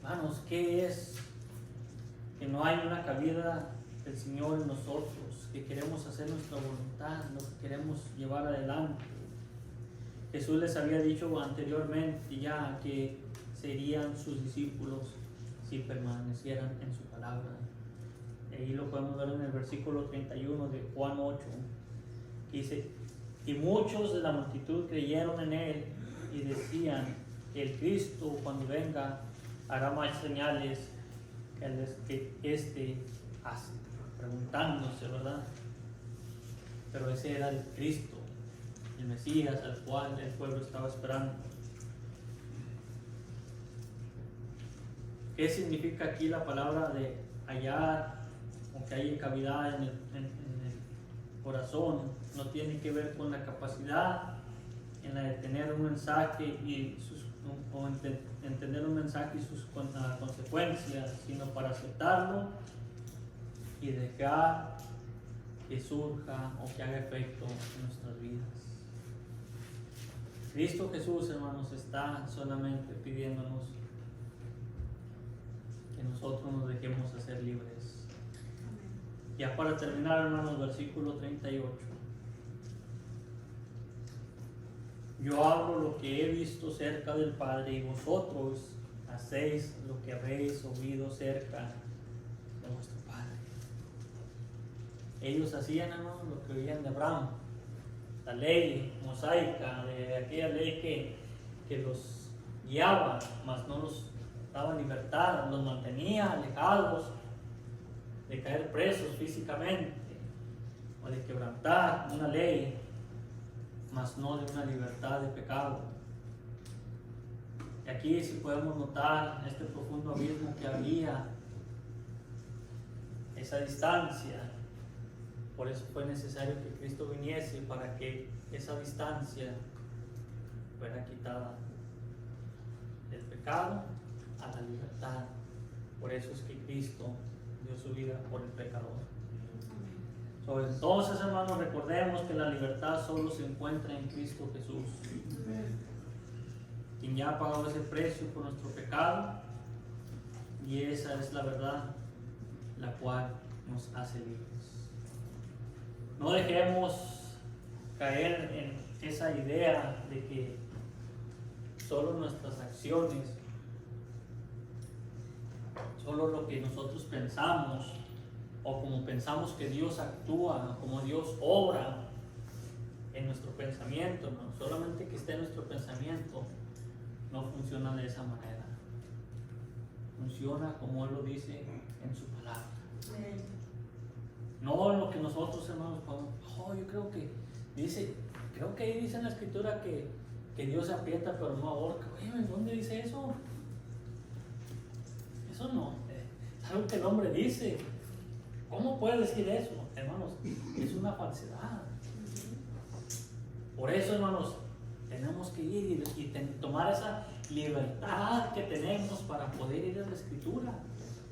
Hermanos, ¿qué es? Que no hay una cabida del Señor en nosotros, que queremos hacer nuestra voluntad, lo que queremos llevar adelante. Jesús les había dicho anteriormente ya que serían sus discípulos si permanecieran en su palabra. Y ahí lo podemos ver en el versículo 31 de Juan 8, que dice, y muchos de la multitud creyeron en él y decían que el Cristo cuando venga hará más señales que este hace, preguntándose, ¿verdad? Pero ese era el Cristo, el Mesías al cual el pueblo estaba esperando. ¿Qué significa aquí la palabra de hallar o que haya cavidad en el corazón? No tiene que ver con la capacidad en la de tener un mensaje y entender un mensaje y sus consecuencias, sino para aceptarlo y dejar que surja o que haga efecto en nuestras vidas. Cristo Jesús, hermanos, está solamente pidiéndonos nosotros nos dejemos hacer libres. Ya para terminar, hermanos, versículo 38. Yo hablo lo que he visto cerca del Padre, y vosotros hacéis lo que habéis oído cerca de vuestro Padre. Ellos hacían, hermanos, lo que oían de Abraham, la ley mosaica, de aquella ley que los guiaba, mas no los daba libertad, los mantenía alejados de caer presos físicamente o de quebrantar una ley, mas no de una libertad de pecado. Y aquí sí podemos notar este profundo abismo que había, esa distancia. Por eso fue necesario que Cristo viniese, para que esa distancia fuera quitada del pecado a la libertad. Por eso es que Cristo dio su vida por el pecador. Entonces, hermanos, recordemos que la libertad solo se encuentra en Cristo Jesús, quien ya ha pagado ese precio por nuestro pecado, y esa es la verdad la cual nos hace libres. No dejemos caer en esa idea de que solo nuestras acciones, solo lo que nosotros pensamos, o como pensamos que Dios actúa, como Dios obra en nuestro pensamiento, ¿no? Solamente que esté en nuestro pensamiento, no funciona de esa manera. Funciona como Él lo dice en su palabra. No en lo que nosotros, hermanos, yo creo que ahí dice en la Escritura que Dios aprieta pero no ahorca. Oye, ¿dónde dice eso? Eso no, es algo que el hombre dice. ¿Cómo puede decir eso, hermanos? Es una falsedad. Por eso, hermanos, tenemos que ir y tomar esa libertad que tenemos para poder ir a la Escritura.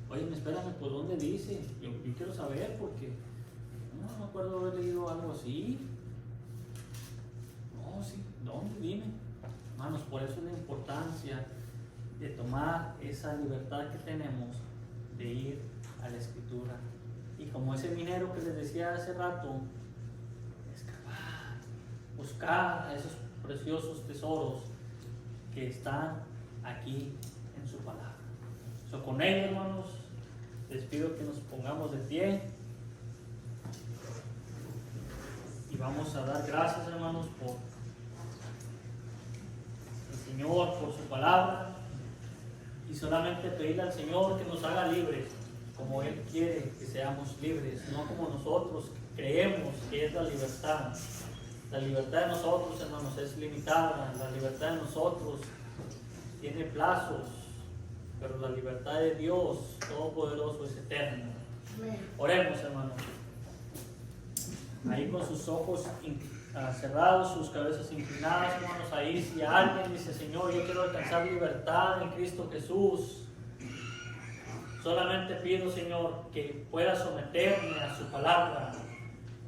Oye, espérame, ¿por dónde dice? Yo quiero saber, porque no me acuerdo haber leído algo así. No, sí, ¿dónde? Dime. Hermanos, por eso es la importancia de tomar esa libertad que tenemos de ir a la Escritura. Y como ese minero que les decía hace rato, excavar, buscar esos preciosos tesoros que están aquí en su palabra. Con ello, hermanos, les pido que nos pongamos de pie y vamos a dar gracias, hermanos, por el Señor, por su palabra, y solamente pedirle al Señor que nos haga libres, como Él quiere que seamos libres, no como nosotros creemos que es la libertad. La libertad de nosotros, hermanos, es limitada. La libertad de nosotros tiene plazos, pero la libertad de Dios Todopoderoso es eterna. Oremos, hermanos. Ahí con sus ojos cerrados, sus cabezas inclinadas, hermanos, ahí si alguien dice: Señor, yo quiero alcanzar libertad en Cristo Jesús, solamente pido, Señor, que pueda someterme a su palabra,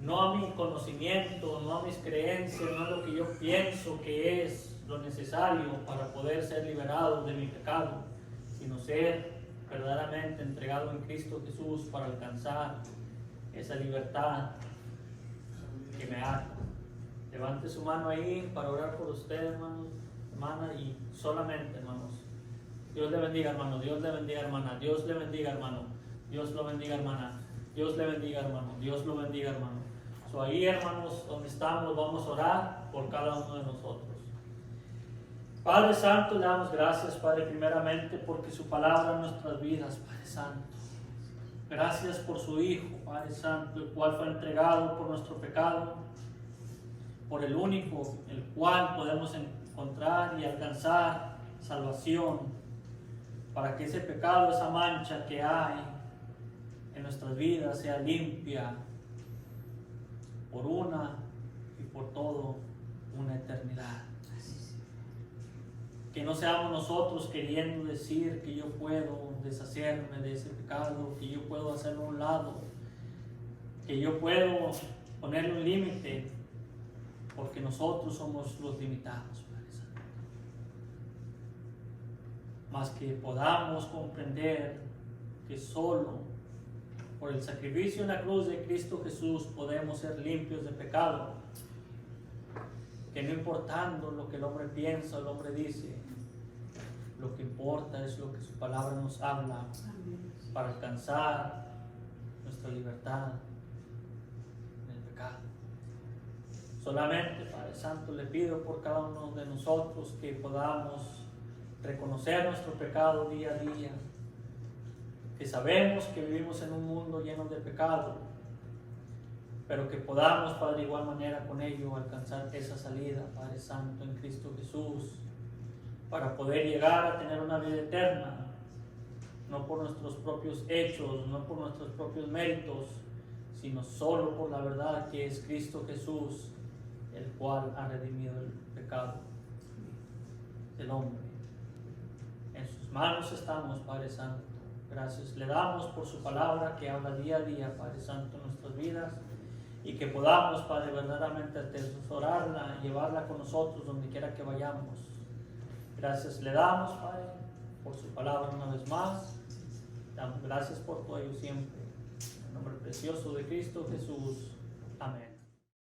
no a mi conocimiento, no a mis creencias, no a lo que yo pienso que es lo necesario para poder ser liberado de mi pecado, sino ser verdaderamente entregado en Cristo Jesús para alcanzar esa libertad que me haga. Levante su mano ahí para orar por usted, hermanos, hermana, y solamente, hermanos. Dios le bendiga, hermano. Dios le bendiga, hermana. Dios le bendiga, hermano. Dios lo bendiga, hermana. Dios le bendiga, hermano. Dios lo bendiga, hermano. Ahí, hermanos, donde estamos, vamos a orar por cada uno de nosotros. Padre Santo, le damos gracias, Padre, primeramente porque su palabra en nuestras vidas, Padre Santo. Gracias por su Hijo, Padre Santo, el cual fue entregado por nuestro pecado, por el único, el cual podemos encontrar y alcanzar salvación, para que ese pecado, esa mancha que hay en nuestras vidas sea limpia por una y por todo una eternidad. Que no seamos nosotros queriendo decir que yo puedo deshacerme de ese pecado, que yo puedo hacerlo a un lado, que yo puedo ponerle un límite, porque nosotros somos los limitados, Padre Santo. Más que podamos comprender que solo por el sacrificio en la cruz de Cristo Jesús podemos ser limpios de pecado. Que no importando lo que el hombre piensa, el hombre dice, lo que importa es lo que su palabra nos habla para alcanzar nuestra libertad del pecado. Solamente, Padre Santo, le pido por cada uno de nosotros que podamos reconocer nuestro pecado día a día, que sabemos que vivimos en un mundo lleno de pecado, pero que podamos, Padre, de igual manera con ello alcanzar esa salida, Padre Santo, en Cristo Jesús, para poder llegar a tener una vida eterna, no por nuestros propios hechos, no por nuestros propios méritos, sino solo por la verdad que es Cristo Jesús, el cual ha redimido el pecado del hombre. En sus manos estamos, Padre Santo. Gracias le damos por su palabra que habla día a día, Padre Santo, en nuestras vidas, y que podamos, Padre, verdaderamente atesorarla, llevarla con nosotros donde quiera que vayamos. Gracias le damos, Padre, por su palabra una vez más. Damos gracias por todo ello siempre. En el nombre precioso de Cristo Jesús. Amén.